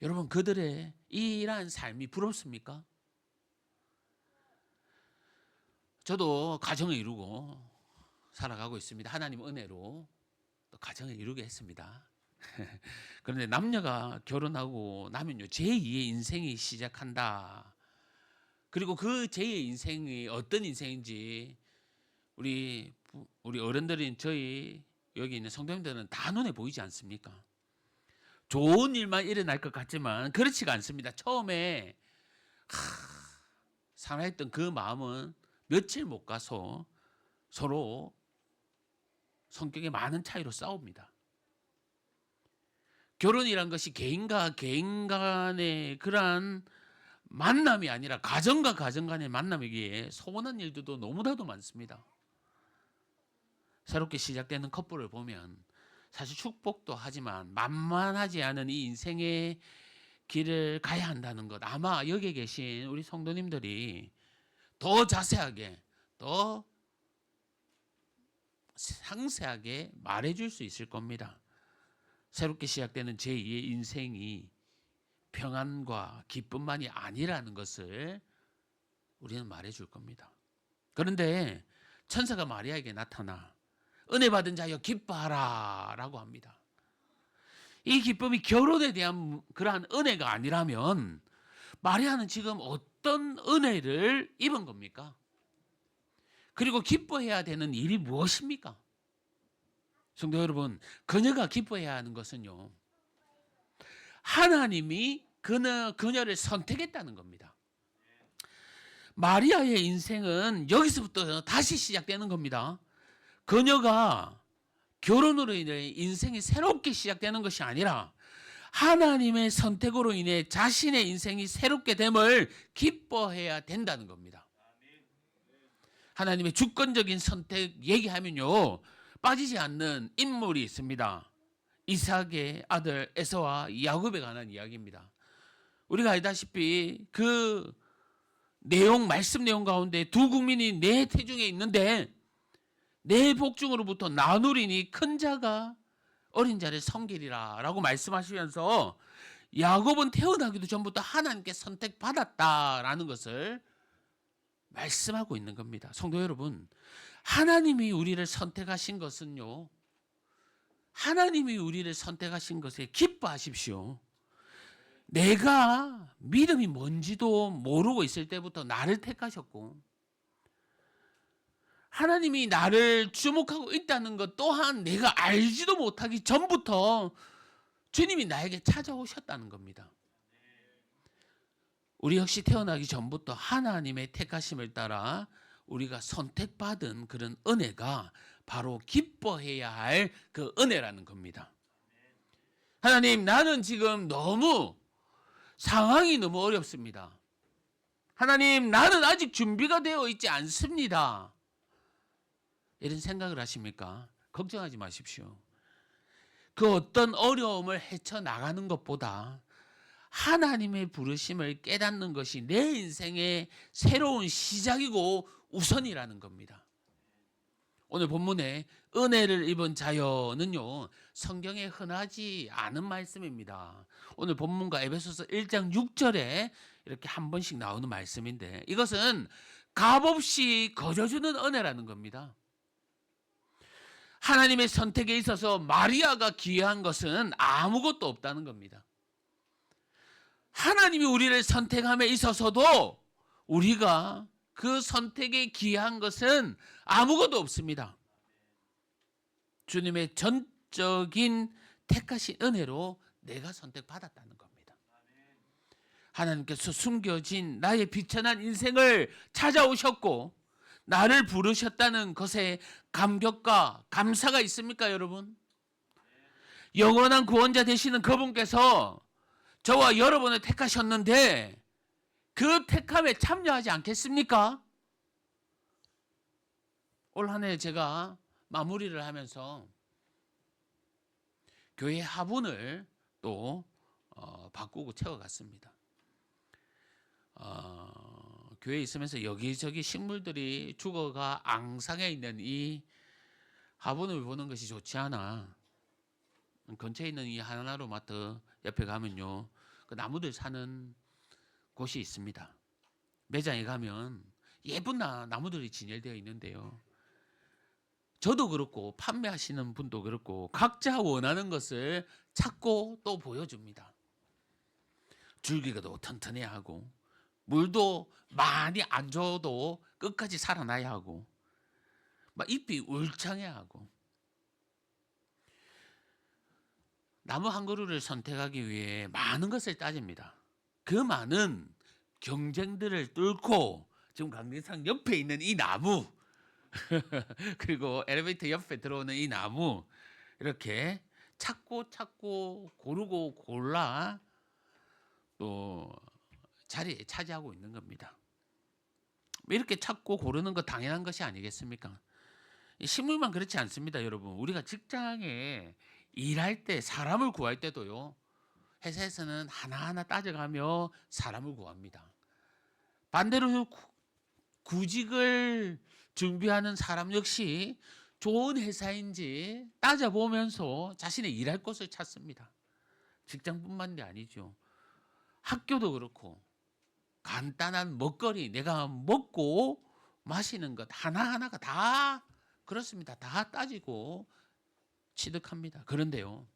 여러분, 그들의 이러한 삶이 부럽습니까? 저도 가정을 이루고 살아가고 있습니다. 하나님 은혜로 또 가정을 이루게 했습니다. 그런데 남녀가 결혼하고 나면요, 제2의 인생이 시작한다. 그리고 그 제2의 인생이 어떤 인생인지 우리 어른들인 저희 여기 있는 성도님들은 다 눈에 보이지 않습니까? 좋은 일만 일어날 것 같지만 그렇지가 않습니다. 처음에 사랑했던 그 마음은 며칠 못 가서 서로 성격에 많은 차이로 싸웁니다. 결혼이란 것이 개인과 개인 간의 그러한 만남이 아니라 가정과 가정 간의 만남이기에 소원한 일들도 너무나도 많습니다. 새롭게 시작되는 커플을 보면 사실 축복도 하지만 만만하지 않은 이 인생의 길을 가야 한다는 것, 아마 여기에 계신 우리 성도님들이 더 자세하게, 더 상세하게 말해줄 수 있을 겁니다. 새롭게 시작되는 제2의 인생이 평안과 기쁨만이 아니라는 것을 우리는 말해줄 겁니다. 그런데 천사가 마리아에게 나타나 은혜 받은 자여 기뻐하라 라고 합니다. 이 기쁨이 결혼에 대한 그러한 은혜가 아니라면 마리아는 지금 어떤 은혜를 입은 겁니까? 그리고 기뻐해야 되는 일이 무엇입니까? 성도 여러분, 그녀가 기뻐해야 하는 것은요, 하나님이 그녀를 선택했다는 겁니다. 마리아의 인생은 여기서부터 다시 시작되는 겁니다. 그녀가 결혼으로 인해 인생이 새롭게 시작되는 것이 아니라 하나님의 선택으로 인해 자신의 인생이 새롭게 됨을 기뻐해야 된다는 겁니다. 하나님의 주권적인 선택 얘기하면요, 빠지지 않는 인물이 있습니다. 이삭의 아들 에서와 야곱에 관한 이야기입니다. 우리가 알다시피 그 말씀 내용 가운데 두 국민이 내 태중에 있는데 내 복중으로부터 나누리니 큰 자가 어린 자를 섬기리라 라고 말씀하시면서 야곱은 태어나기도 전부터 하나님께 선택받았다라는 것을 말씀하고 있는 겁니다. 성도 여러분, 하나님이 우리를 선택하신 것은요, 하나님이 우리를 선택하신 것에 기뻐하십시오. 내가 믿음이 뭔지도 모르고 있을 때부터 나를 택하셨고 하나님이 나를 주목하고 있다는 것 또한 내가 알지도 못하기 전부터 주님이 나에게 찾아오셨다는 겁니다. 우리 역시 태어나기 전부터 하나님의 택하심을 따라 우리가 선택받은 그런 은혜가 바로 기뻐해야 할 그 은혜라는 겁니다. 하나님, 나는 지금 상황이 너무 어렵습니다. 하나님, 나는 아직 준비가 되어 있지 않습니다. 이런 생각을 하십니까? 걱정하지 마십시오. 그 어떤 어려움을 헤쳐나가는 것보다 하나님의 부르심을 깨닫는 것이 내 인생의 새로운 시작이고 우선이라는 겁니다. 오늘 본문에 은혜를 입은 자여는요, 성경에 흔하지 않은 말씀입니다. 오늘 본문과 에베소서 1장 6절에 이렇게 한 번씩 나오는 말씀인데 이것은 값없이 거저주는 은혜라는 겁니다. 하나님의 선택에 있어서 마리아가 기여한 것은 아무것도 없다는 겁니다. 하나님이 우리를 선택함에 있어서도 우리가 그 선택에 기여한 것은 아무것도 없습니다. 주님의 전적인 택하신 은혜로 내가 선택받았다는 겁니다. 하나님께서 숨겨진 나의 비천한 인생을 찾아오셨고 나를 부르셨다는 것에 감격과 감사가 있습니까, 여러분? 영원한 구원자 되시는 그분께서 저와 여러분을 택하셨는데 그 택함에 참여하지 않겠습니까? 올 한 해 제가 마무리를 하면서 교회 화분을 또 바꾸고 채워갔습니다. 교회에 있으면서 여기저기 식물들이 죽어가 앙상해 있는 이 화분을 보는 것이 좋지 않아. 근처에 있는 이 하나로마트 옆에 가면요, 그 나무들 사는 곳이 있습니다. 매장에 가면 예쁜 나무들이 진열되어 있는데요, 저도 그렇고 판매하시는 분도 그렇고 각자 원하는 것을 찾고 또 보여줍니다. 줄기가 더 튼튼해야 하고 물도 많이 안 줘도 끝까지 살아나야 하고 막 잎이 울창해야 하고, 나무 한 그루를 선택하기 위해 많은 것을 따집니다. 그 많은 경쟁들을 뚫고 지금 강림상 옆에 있는 이 나무 그리고 엘리베이터 옆에 들어오는 이 나무, 이렇게 찾고 고르고 골라 또 자리에 차지하고 있는 겁니다. 이렇게 찾고 고르는 거 당연한 것이 아니겠습니까? 식물만 그렇지 않습니다, 여러분. 우리가 직장에 일할 때, 사람을 구할 때도요, 회사에서는 하나하나 따져가며 사람을 구합니다. 반대로 구직을 준비하는 사람 역시 좋은 회사인지 따져보면서 자신의 일할 곳을 찾습니다. 직장뿐만이 아니죠. 학교도 그렇고 간단한 먹거리, 내가 먹고 마시는 것 하나하나가 다 그렇습니다. 다 따지고 취득합니다. 그런데요,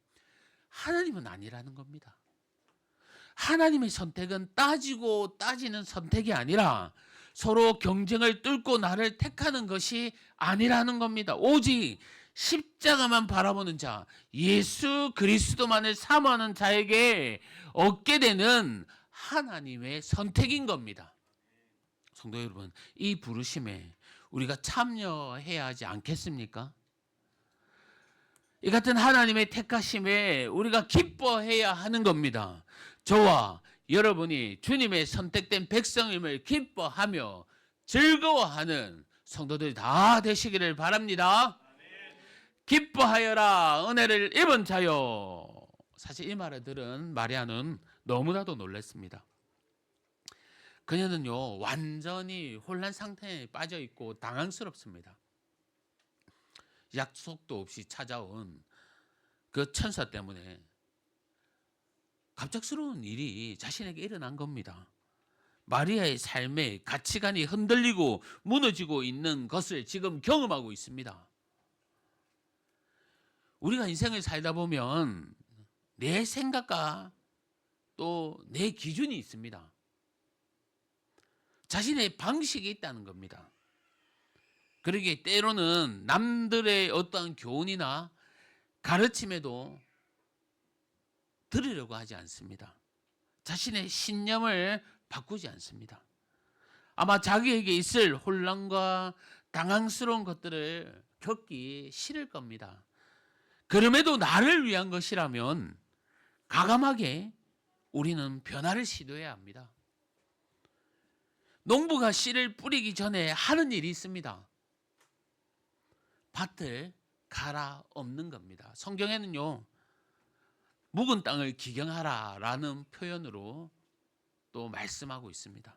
하나님은 아니라는 겁니다. 하나님의 선택은 따지고 따지는 선택이 아니라 서로 경쟁을 뚫고 나를 택하는 것이 아니라는 겁니다. 오직 십자가만 바라보는 자, 예수 그리스도만을 사모하는 자에게 얻게 되는 하나님의 선택인 겁니다. 성도 여러분, 이 부르심에 우리가 참여해야 하지 않겠습니까? 이 같은 하나님의 택하심에 우리가 기뻐해야 하는 겁니다. 저와 여러분이 주님의 선택된 백성임을 기뻐하며 즐거워하는 성도들이 다 되시기를 바랍니다. 기뻐하여라 은혜를 입은 자요. 사실 이 말을 들은 마리아는 너무나도 놀랐습니다. 그녀는요, 완전히 혼란 상태에 빠져 있고 당황스럽습니다. 약속도 없이 찾아온 그 천사 때문에 갑작스러운 일이 자신에게 일어난 겁니다. 마리아의 삶의 가치관이 흔들리고 무너지고 있는 것을 지금 경험하고 있습니다. 우리가 인생을 살다 보면 내 생각과 또 내 기준이 있습니다. 자신의 방식이 있다는 겁니다. 그러기에 때로는 남들의 어떠한 교훈이나 가르침에도 들으려고 하지 않습니다. 자신의 신념을 바꾸지 않습니다. 아마 자기에게 있을 혼란과 당황스러운 것들을 겪기 싫을 겁니다. 그럼에도 나를 위한 것이라면 과감하게 우리는 변화를 시도해야 합니다. 농부가 씨를 뿌리기 전에 하는 일이 있습니다. 밭을 갈아엎는 겁니다. 성경에는요, 묵은 땅을 기경하라라는 표현으로 또 말씀하고 있습니다.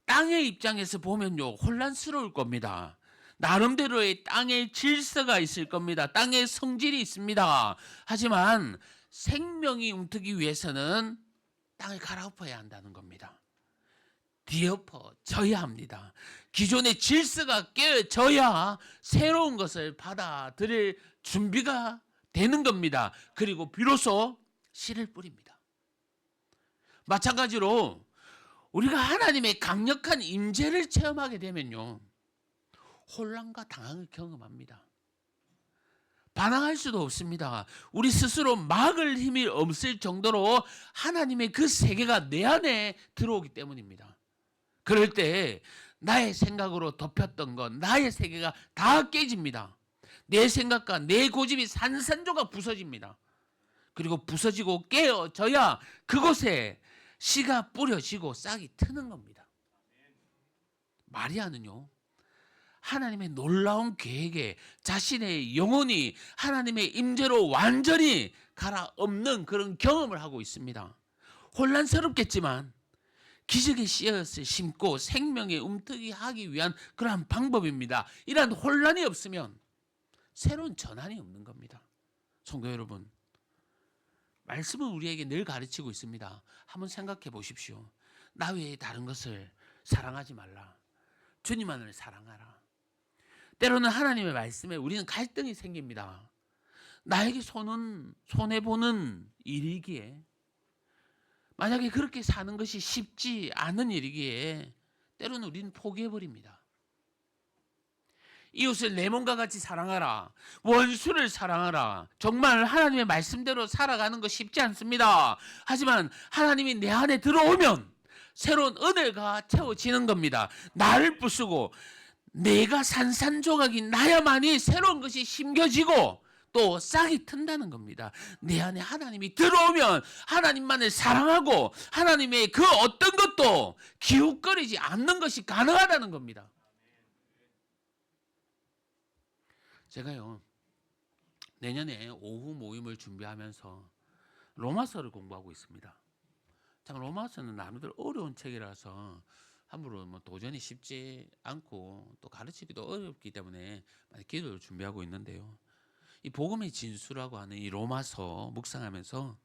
땅의 입장에서 보면요, 혼란스러울 겁니다. 나름대로의 땅의 질서가 있을 겁니다. 땅의 성질이 있습니다. 하지만 생명이 움트기 위해서는 땅을 갈아엎어야 한다는 겁니다. 뒤엎어져야 합니다. 기존의 질서가 깨져야 새로운 것을 받아들일 준비가 되는 겁니다. 그리고 비로소 씨를 뿌립니다. 마찬가지로 우리가 하나님의 강력한 임재를 체험하게 되면요, 혼란과 당황을 경험합니다. 반항할 수도 없습니다. 우리 스스로 막을 힘이 없을 정도로 하나님의 그 세계가 내 안에 들어오기 때문입니다. 그럴 때 나의 생각으로 덮였던 것, 나의 세계가 다 깨집니다. 내 생각과 내 고집이 산산조각 부서집니다. 그리고 부서지고 깨어져야 그곳에 씨가 뿌려지고 싹이 트는 겁니다. 마리아는요, 하나님의 놀라운 계획에 자신의 영혼이 하나님의 임재로 완전히 갈아엎는 그런 경험을 하고 있습니다. 혼란스럽겠지만 기적의 씨앗을 심고 생명의 움트기 하기 위한 그러한 방법입니다. 이러한 혼란이 없으면 새로운 전환이 없는 겁니다. 성도 여러분, 말씀은 우리에게 늘 가르치고 있습니다. 한번 생각해 보십시오. 나 외에 다른 것을 사랑하지 말라. 주님만을 사랑하라. 때로는 하나님의 말씀에 우리는 갈등이 생깁니다. 나에게 손해보는 일이기에, 만약에 그렇게 사는 것이 쉽지 않은 일이기에 때로는 우리는 포기해버립니다. 이웃을 내 몸과 같이 사랑하라. 원수를 사랑하라. 정말 하나님의 말씀대로 살아가는 거 쉽지 않습니다. 하지만 하나님이 내 안에 들어오면 새로운 은혜가 채워지는 겁니다. 나를 부수고 내가 산산조각인 나야만이 새로운 것이 심겨지고 또 싹이 튼다는 겁니다. 내 안에 하나님이 들어오면 하나님만을 사랑하고 하나님의 그 어떤 것도 기웃거리지 않는 것이 가능하다는 겁니다. 제가요, 내년에 오후 모임을 준비하면서 로마서를 공부하고 있습니다. 참 로마서는 나름대로 어려운 책이라서 함부로 뭐 도전이 쉽지 않고 또 가르치기도 어렵기 때문에 많이 기도를 준비하고 있는데요. 이 복음의 진수라고 하는 이 로마서 묵상하면서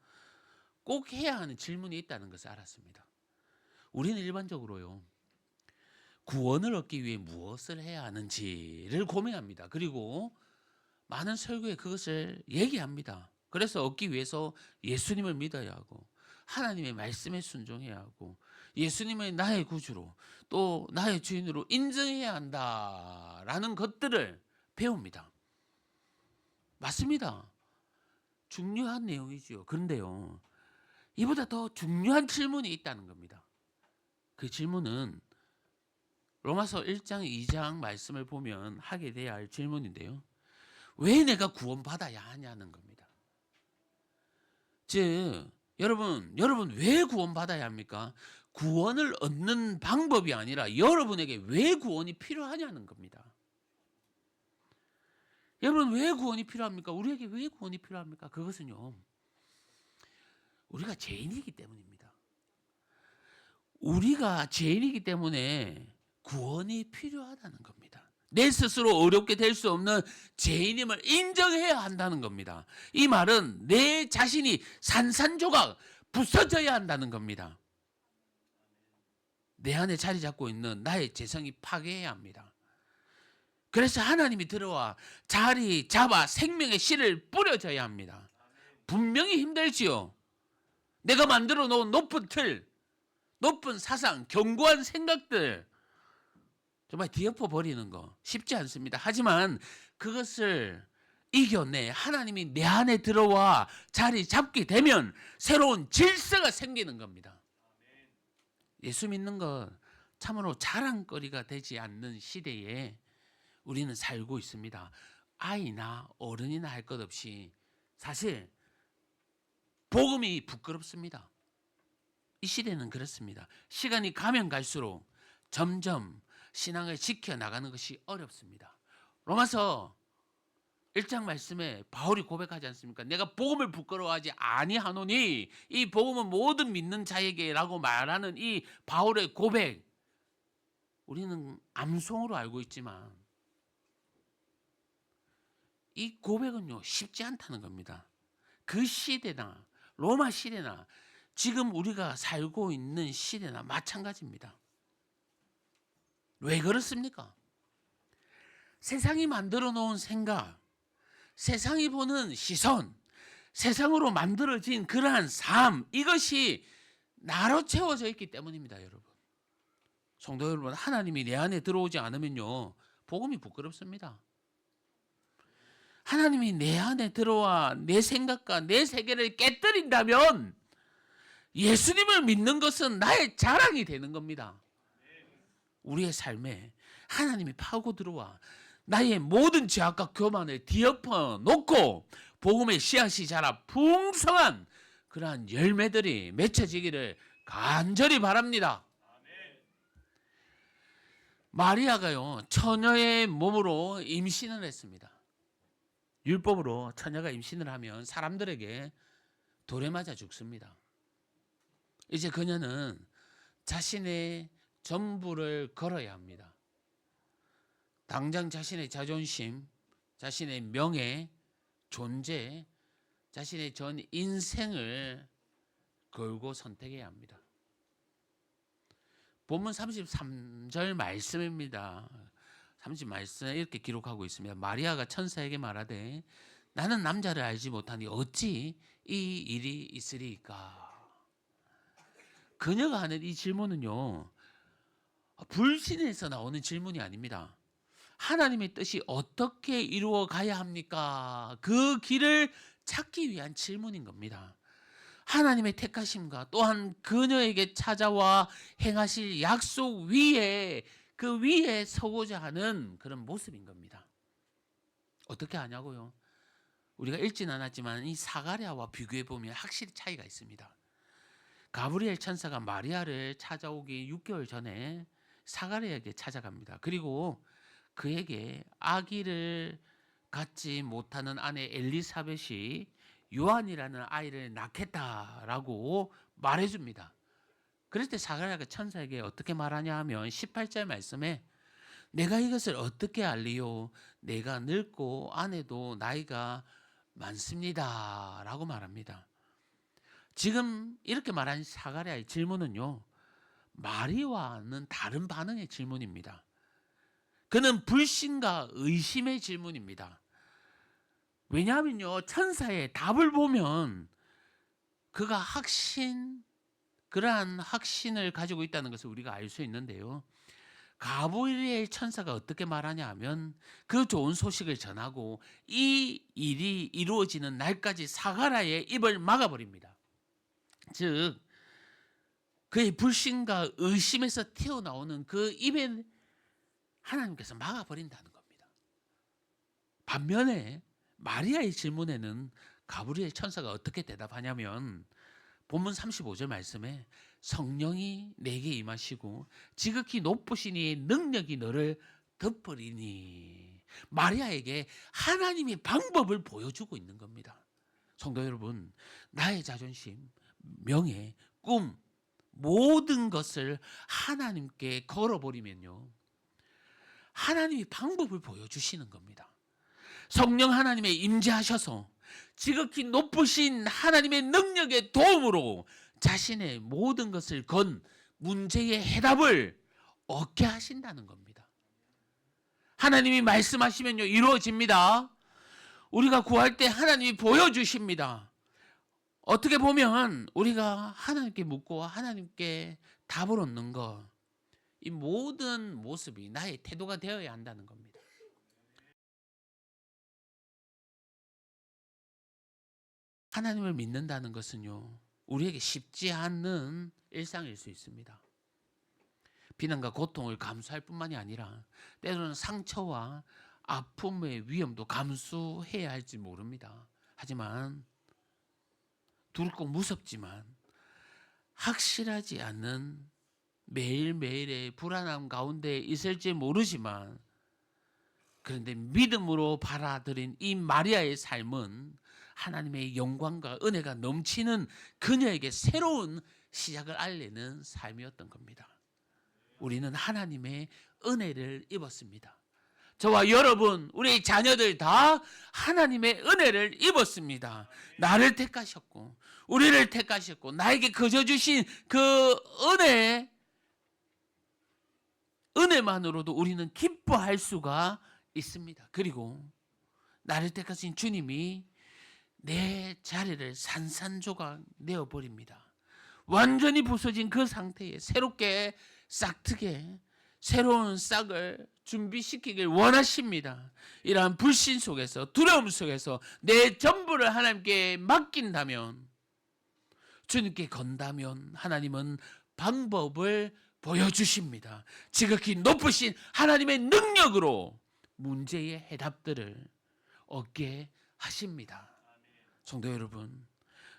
꼭 해야 하는 질문이 있다는 것을 알았습니다. 우리는 일반적으로요, 구원을 얻기 위해 무엇을 해야 하는지를 고민합니다. 그리고 많은 설교에 그것을 얘기합니다. 그래서 얻기 위해서 예수님을 믿어야 하고 하나님의 말씀에 순종해야 하고 예수님을 나의 구주로 또 나의 주인으로 인정해야 한다라는 것들을 배웁니다. 맞습니다. 중요한 내용이죠. 그런데요, 이보다 더 중요한 질문이 있다는 겁니다. 그 질문은 로마서 1장 2장 말씀을 보면 하게 돼야 할 질문인데요. 왜 내가 구원받아야 하냐는 겁니다. 즉 여러분 왜 구원받아야 합니까? 구원을 얻는 방법이 아니라 여러분에게 왜 구원이 필요하냐는 겁니다. 여러분 왜 구원이 필요합니까? 우리에게 왜 구원이 필요합니까? 그것은요, 우리가 죄인이기 때문입니다. 우리가 죄인이기 때문에 구원이 필요하다는 겁니다. 내 스스로 어렵게 될 수 없는 죄인임을 인정해야 한다는 겁니다. 이 말은 내 자신이 산산조각 부서져야 한다는 겁니다. 내 안에 자리 잡고 있는 나의 재성이 파괴해야 합니다. 그래서 하나님이 들어와 자리 잡아 생명의 씨를 뿌려줘야 합니다. 분명히 힘들지요. 내가 만들어 놓은 높은 틀, 높은 사상, 견고한 생각들 정말 뒤엎어 버리는 거 쉽지 않습니다. 하지만 그것을 이겨내 하나님이 내 안에 들어와 자리 잡게 되면 새로운 질서가 생기는 겁니다. 예수 믿는 것 참으로 자랑거리가 되지 않는 시대에 우리는 살고 있습니다. 아이나 어른이나 할 것 없이 사실 복음이 부끄럽습니다. 이 시대는 그렇습니다. 시간이 가면 갈수록 점점 신앙을 지켜나가는 것이 어렵습니다. 로마서 1장 말씀에 바울이 고백하지 않습니까? 내가 복음을 부끄러워하지 아니하노니 이 복음은 모든 믿는 자에게라고 말하는 이 바울의 고백, 우리는 암송으로 알고 있지만 이 고백은요 쉽지 않다는 겁니다. 그 시대나 로마 시대나 지금 우리가 살고 있는 시대나 마찬가지입니다. 왜 그렇습니까? 세상이 만들어 놓은 생각, 세상이 보는 시선, 세상으로 만들어진 그러한 삶, 이것이 나로 채워져 있기 때문입니다, 여러분. 성도 여러분, 하나님이 내 안에 들어오지 않으면요, 복음이 부끄럽습니다. 하나님이 내 안에 들어와 내 생각과 내 세계를 깨뜨린다면 예수님을 믿는 것은 나의 자랑이 되는 겁니다. 우리의 삶에 하나님이 파고 들어와 나의 모든 죄악과 교만을 뒤엎어 놓고 복음의 씨앗이 자라 풍성한 그러한 열매들이 맺혀지기를 간절히 바랍니다. 마리아가요, 처녀의 몸으로 임신을 했습니다. 율법으로 처녀가 임신을 하면 사람들에게 돌에 맞아 죽습니다. 이제 그녀는 자신의 전부를 걸어야 합니다. 당장 자신의 자존심, 자신의 명예, 존재, 자신의 전 인생을 걸고 선택해야 합니다. 본문 33절 말씀입니다. 30 말씀에 이렇게 기록하고 있습니다. 마리아가 천사에게 말하되 나는 남자를 알지 못하니 어찌 이 일이 있으리까. 그녀가 하는 이 질문은요, 불신에서 나오는 질문이 아닙니다. 하나님의 뜻이 어떻게 이루어 가야 합니까? 그 길을 찾기 위한 질문인 겁니다. 하나님의 택하심과 또한 그녀에게 찾아와 행하실 약속 위에 그 위에 서고자 하는 그런 모습인 겁니다. 어떻게 하냐고요? 우리가 읽지는 않았지만 이 사가랴와 비교해 보면 확실히 차이가 있습니다. 가브리엘 천사가 마리아를 찾아오기 6개월 전에 사가랴에게 찾아갑니다. 그리고 그에게 아기를 갖지 못하는 아내 엘리사벳이 요한이라는 아이를 낳겠다라고 말해줍니다. 그럴 때 사가랴가 천사에게 어떻게 말하냐 하면 18절 말씀에 내가 이것을 어떻게 알리요? 내가 늙고 아내도 나이가 많습니다 라고 말합니다. 지금 이렇게 말한 사가랴의 질문은요, 마리아와는 다른 반응의 질문입니다. 그는 불신과 의심의 질문입니다. 왜냐하면요, 천사의 답을 보면 그가 그러한 확신을 가지고 있다는 것을 우리가 알 수 있는데요. 가브리엘 천사가 어떻게 말하냐 하면 그 좋은 소식을 전하고 이 일이 이루어지는 날까지 사가랴의 입을 막아버립니다. 즉 그의 불신과 의심에서 튀어나오는 그 입에 하나님께서 막아버린다는 겁니다. 반면에 마리아의 질문에는 가브리엘 천사가 어떻게 대답하냐면 본문 35절 말씀에 성령이 내게 임하시고 지극히 높으신 이의 능력이 너를 덮으리니, 마리아에게 하나님의 방법을 보여주고 있는 겁니다. 성도 여러분, 나의 자존심, 명예, 꿈, 모든 것을 하나님께 걸어버리면요, 하나님이 방법을 보여주시는 겁니다. 성령 하나님의 임재하셔서 지극히 높으신 하나님의 능력의 도움으로 자신의 모든 것을 건 문제의 해답을 얻게 하신다는 겁니다. 하나님이 말씀하시면요, 이루어집니다. 우리가 구할 때 하나님이 보여주십니다. 어떻게 보면 우리가 하나님께 묻고 하나님께 답을 얻는 것, 이 모든 모습이 나의 태도가 되어야 한다는 겁니다. 하나님을 믿는다는 것은요, 우리에게 쉽지 않은 일상일 수 있습니다. 비난과 고통을 감수할 뿐만이 아니라 때로는 상처와 아픔의 위험도 감수해야 할지 모릅니다. 하지만 두렵고 무섭지만 확실하지 않는 매일매일의 불안함 가운데 있을지 모르지만, 그런데 믿음으로 받아들인 이 마리아의 삶은 하나님의 영광과 은혜가 넘치는 그녀에게 새로운 시작을 알리는 삶이었던 겁니다. 우리는 하나님의 은혜를 입었습니다. 저와 여러분, 우리 자녀들 다 하나님의 은혜를 입었습니다. 나를 택하셨고 우리를 택하셨고 나에게 거저 주신 그 은혜만으로도 우리는 기뻐할 수가 있습니다. 그리고 나를 택하신 주님이 내 자리를 산산조각 내어버립니다. 완전히 부서진 그 상태에 새롭게 싹트게 새로운 싹을 준비시키길 원하십니다. 이러한 불신 속에서, 두려움 속에서 내 전부를 하나님께 맡긴다면, 주님께 건다면 하나님은 방법을 보여주십니다. 지극히 높으신 하나님의 능력으로 문제의 해답들을 얻게 하십니다. 성도 여러분,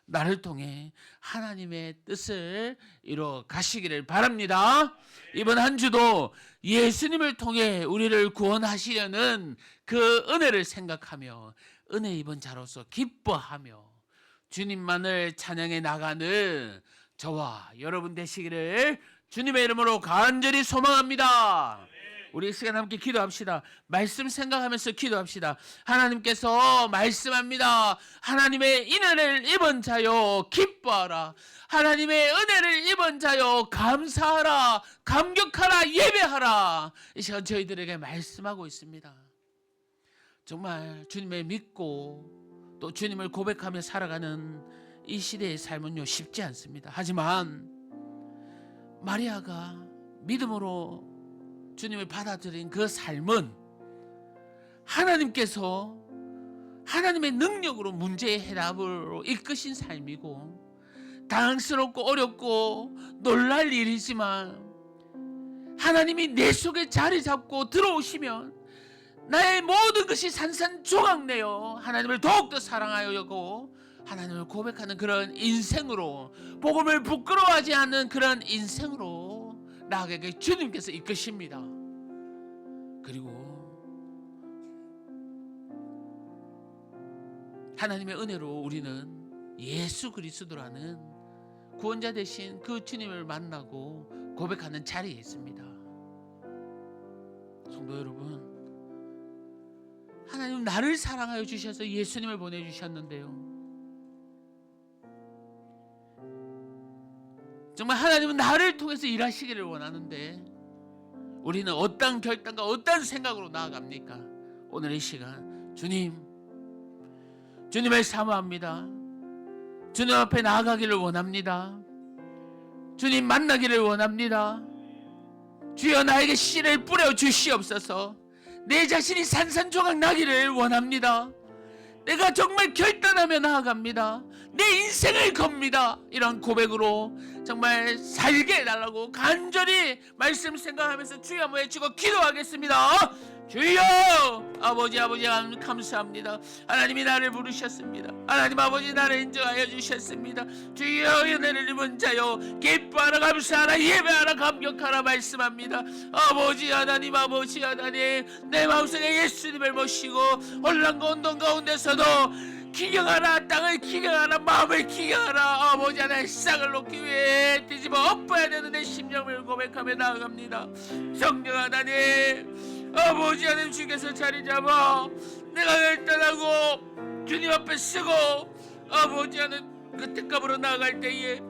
나를 통해 하나님의 뜻을 이뤄 가시기를 바랍니다. 이번 한 주도 예수님을 통해 우리를 구원하시려는 그 은혜를 생각하며 은혜 입은 자로서 기뻐하며 주님만을 찬양해 나가는 저와 여러분 되시기를 주님의 이름으로 간절히 소망합니다. 우리 이 시간 함께 기도합시다. 말씀 생각하면서 기도합시다. 하나님께서 말씀합니다. 하나님의 은혜를 입은 자여 기뻐하라. 하나님의 은혜를 입은 자여 감사하라. 감격하라. 예배하라. 이 시간 저희들에게 말씀하고 있습니다. 정말 주님을 믿고 또 주님을 고백하며 살아가는 이 시대의 삶은요, 쉽지 않습니다. 하지만 마리아가 믿음으로 주님을 받아들인 그 삶은 하나님께서 하나님의 능력으로 문제의 해답으로 이끄신 삶이고, 당황스럽고 어렵고 놀랄 일이지만 하나님이 내 속에 자리 잡고 들어오시면 나의 모든 것이 산산조각내어 하나님을 더욱더 사랑하여고 하나님을 고백하는 그런 인생으로, 복음을 부끄러워하지 않는 그런 인생으로 나아가게 주님께서 이끄십니다. 그리고 하나님의 은혜로 우리는 예수 그리스도라는 구원자 되신 그 주님을 만나고 고백하는 자리에 있습니다. 성도 여러분, 하나님 나를 사랑하여 주셔서 예수님을 보내주셨는데요, 정말 하나님은 나를 통해서 일하시기를 원하는데 우리는 어떤 결단과 어떤 생각으로 나아갑니까? 오늘 이 시간 주님을 사모합니다. 주님 앞에 나아가기를 원합니다. 주님 만나기를 원합니다. 주여 나에게 씨를 뿌려 주시옵소서. 내 자신이 산산조각 나기를 원합니다. 내가 정말 결단하며 나아갑니다. 내 인생을 겁니다. 이런 고백으로 정말 살게 해달라고 간절히 말씀 생각하면서 주여 한번 외치고 기도하겠습니다. 주여 아버지 감사합니다. 하나님이 나를 부르셨습니다. 하나님 아버지 나를 인정하여 주셨습니다. 주여 은혜를 입은 자여 기뻐하라 감사하라 예배하라 감격하라 말씀합니다. 아버지 하나님 내 마음속에 예수님을 모시고 혼란과 혼돈 가운데서도 기경하라, 땅을 기경하라, 마음을 기경하라. 아버지 하나의 싹을 놓기 위해 뒤집어 엎어야 되는 내 심령을 고백하며 나아갑니다. 성령 하나님, 아버지 하나님 주께서 자리 잡아 내가 결단하고 주님 앞에 쓰고 아버지 하나님 그 뜻값으로 나아갈 때에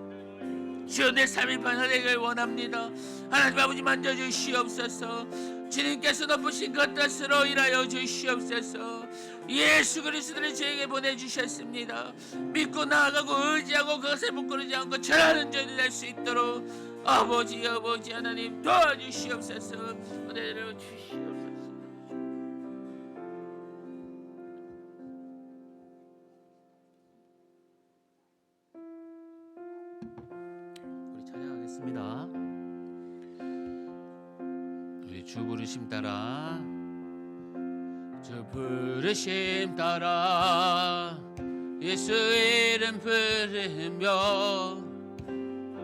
주여 내 삶이 변화되길 원합니다. 하나님 아버지 만져주시옵소서. 주님께서 높으신 그 뜻으로 일하여 주시옵소서. 예수 그리스도를 저에게 보내주셨습니다. 믿고 나아가고 의지하고 그것을 부끄러지 않고 전하는 자들이 될 수 있도록 아버지 하나님 도와주시옵소서. 은혜를 주시옵소서. 우리 찬양하겠습니다. 우리 주 부르심 따라, 주 부르심 따라 예수 이름 부르며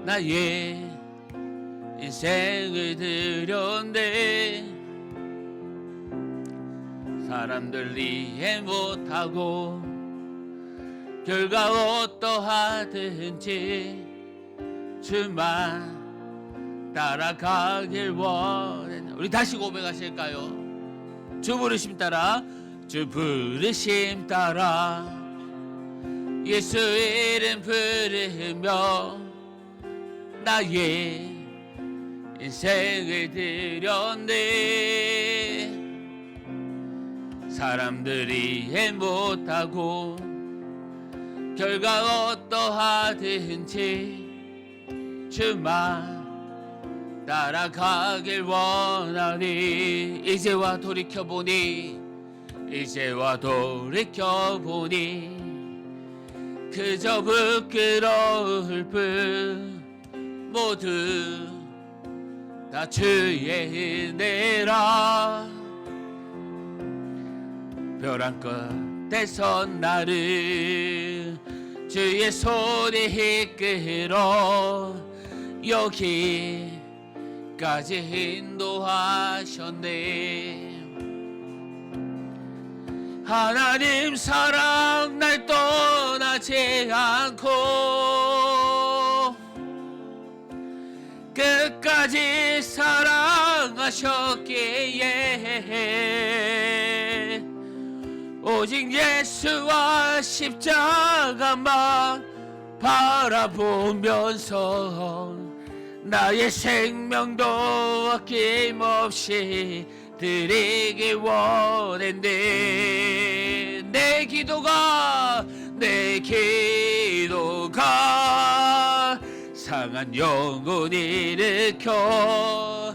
나의 인생을 드렸네. 사람들 이해 못하고 결과 어떠하든지 주만 따라가길 원해. 우리 다시 고백하실까요? 주 부르심 따라, 주 부르심 따라 예수 이름 부르며 나의 인생을 드렸네. 사람들이 이해 못하고 결과 어떠하든지 주만 따라가길 원하니. 이제와 돌이켜보니 그저 부끄러울 뿐 모두 다 주의 은혜라. 벼랑 끝에서 나를 주의 손에 이끌어 여기까지 인도하셨네. 하나님 사랑 날 떠나지 않고 끝까지 사랑하셨기에 오직 예수와 십자가만 바라보면서 나의 생명도 아낌없이 드리길 원했네. 내 기도가 상한 영혼 일으켜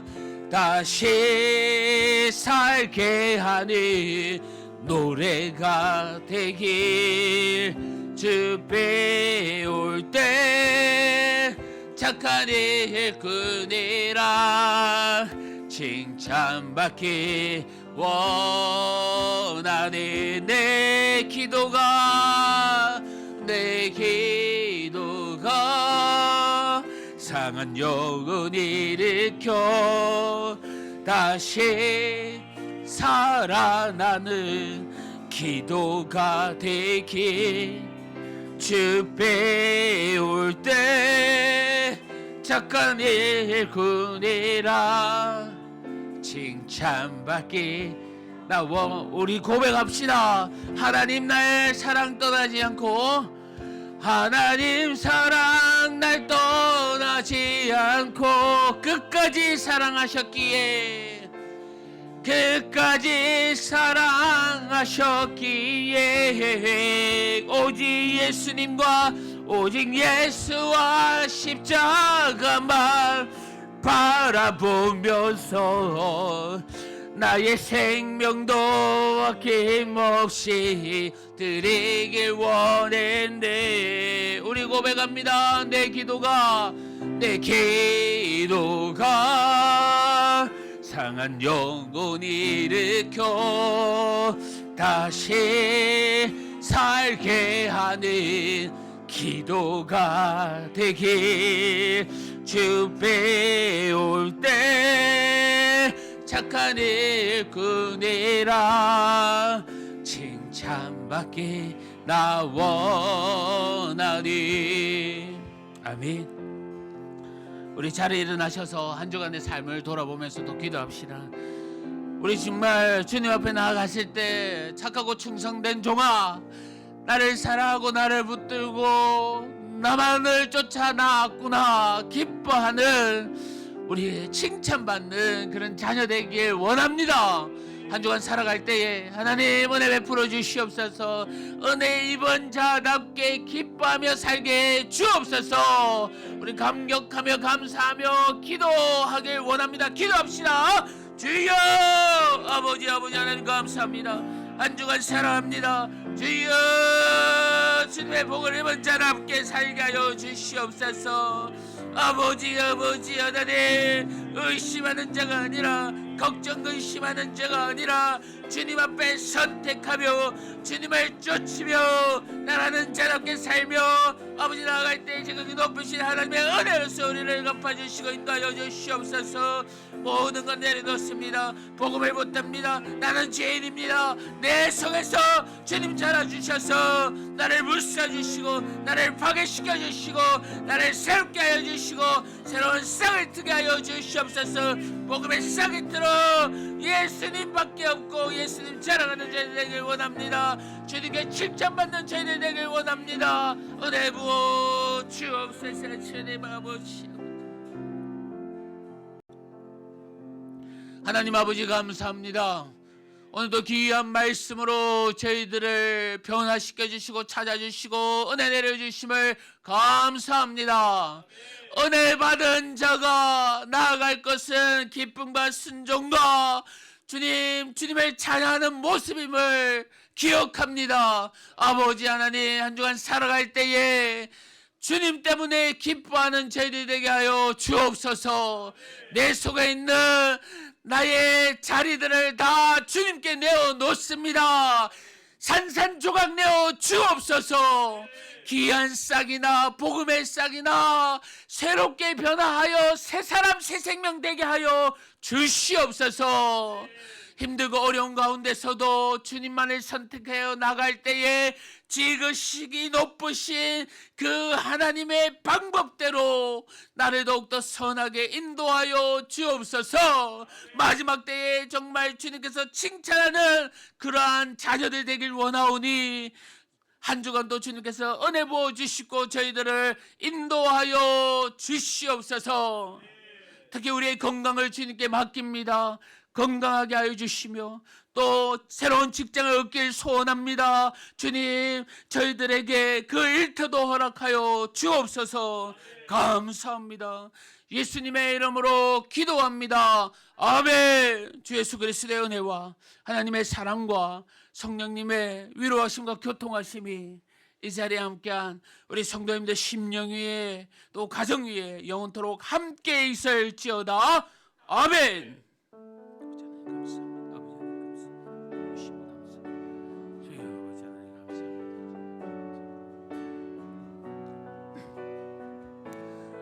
다시 살게 하는 노래가 되길. 주 배울 때 착한 일꾼이라 칭찬받기 원하네. 내 기도가 상한 영혼 일으켜 다시 살아나는 기도가 되길. 주 배울 때 착한 일꾼이라 칭찬받기 나와. 우리 고백합시다. 하나님 나의 사랑 떠나지 않고, 하나님 사랑 날 떠나지 않고 끝까지 사랑하셨기에, 끝까지 사랑하셨기에, 오직 예수님과 오직 예수와 십자가만 바라보면서 나의 생명도 아낌없이 드리길 원했네. 우리 고백합니다. 내 기도가 상한 영혼 일으켜 다시 살게 하는 기도가 되길. 주 배울 때 착한 일꾼이라 칭찬받기 나 원하니. 아멘. 우리 자리에 일어나셔서 한 주간의 삶을 돌아보면서 또 기도합시다. 우리 정말 주님 앞에 나아갔을 때 착하고 충성된 종아, 나를 사랑하고 나를 붙들고 나만을 쫓아 나왔구나 기뻐하는, 우리 칭찬받는 그런 자녀 되길 원합니다. 한 주간 살아갈 때에 하나님 은혜 베풀어 주시옵소서. 은혜 입은 자답게 기뻐하며 살게 주옵소서. 우리 감격하며 감사하며 기도하길 원합니다. 기도합시다. 주여, 아버지 하나님 감사합니다. 한 주간 사랑합니다. 주여, 주님의 복을 입은 자답게 살게 하여 주시옵소서. 아버지 하나님, 의심하는 자가 아니라, 걱정 근심하는 자가 아니라 주님 앞에 선택하며 주님을 쫓으며 나라는 자답게 살며 아버지 나아갈 때 지극히 높으신 하나님의 은혜로서 우리를 갚아주시고 인도하여 주시옵소서. 모든 건 내려놓습니다. 복음을 못합니다. 나는 죄인입니다. 내 속에서 주님 자라주셔서 나를 물사주시고 나를 파괴시켜 주시고 나를 새롭게 하여 주시고 새로운 싹을 트게 하여 주시옵소서. 복음의 싹이 틀어 예수님밖에 없고 예수님 자랑하는 자들 되길 원합니다. 주님께 칭찬받는 자들 되길 원합니다. 은혜 부어 주옵소서. 주님 아버지, 하나님 아버지 감사합니다. 오늘도 귀한 말씀으로 저희들을 변화시켜 주시고 찾아주시고 은혜 내려주심을 감사합니다. 은혜 받은 자가 나아갈 것은 기쁨과 순종과 주님을 찬양하는 모습임을 기억합니다. 아버지 하나님, 한 주간 살아갈 때에 주님 때문에 기뻐하는 저희들 되게 하여 주옵소서. 내 속에 있는 나의 자리들을 다 주님께 내어놓습니다. 산산조각 내어 주옵소서. 귀한 싹이나 복음의 싹이나 새롭게 변화하여 새 사람 새 생명 되게 하여 주시옵소서. 힘들고 어려운 가운데서도 주님만을 선택하여 나갈 때에 지극히 높으신 그 하나님의 방법대로 나를 더욱더 선하게 인도하여 주옵소서. 마지막 때에 정말 주님께서 칭찬하는 그러한 자녀들 되길 원하오니 한 주간도 주님께서 은혜 부어주시고 저희들을 인도하여 주시옵소서. 특히 우리의 건강을 주님께 맡깁니다. 건강하게 하여 주시며 또 새로운 직장을 얻길 소원합니다. 주님, 저희들에게 그 일터도 허락하여 주옵소서. 감사합니다. 예수님의 이름으로 기도합니다. 아멘. 주 예수 그리스도의 은혜와 하나님의 사랑과 성령님의 위로하심과 교통하심이 이 자리에 함께한 우리 성도님들 심령 위에 또 가정 위에 영원토록 함께 있을지어다. 아멘.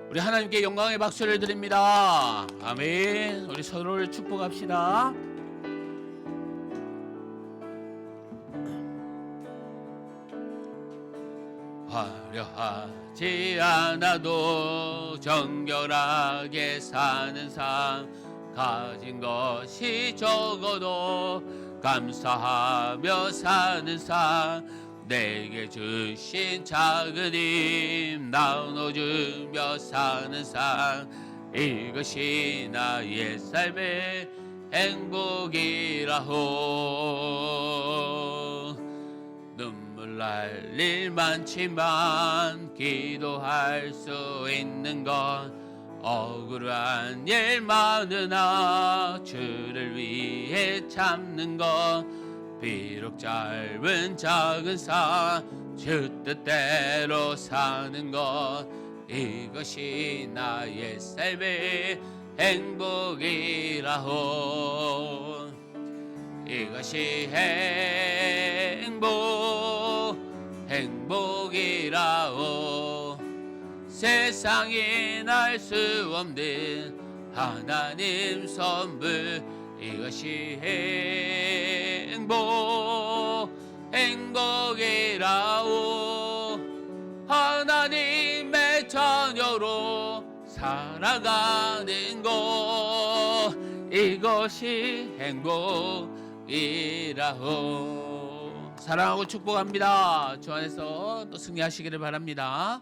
우리 하나님께 영광의 박수를 드립니다. 아멘. 우리 서로를 축복합시다. 화려하지 않아도 정결하게 사는 삶, 가진 것이 적어도 감사하며 사는 삶, 내게 주신 작은 힘 나눠주며 사는 삶, 이것이 나의 삶의 행복이라호. 눈물 날 일 많지만 기도할 수 있는 건 억울한 일 많으나 주를 위해 참는 건 비록 짧은 작은 삶 주 뜻대로 사는 것, 이것이 나의 삶의 행복이라호. 이것이 행복이라오. 세상이 날 수 없는 하나님 선물, 이것이 행복이라오. 하나님의 자녀로 살아가는 것, 이것이 행복이라오. 사랑하고 축복합니다. 주 안에서 또 승리하시기를 바랍니다.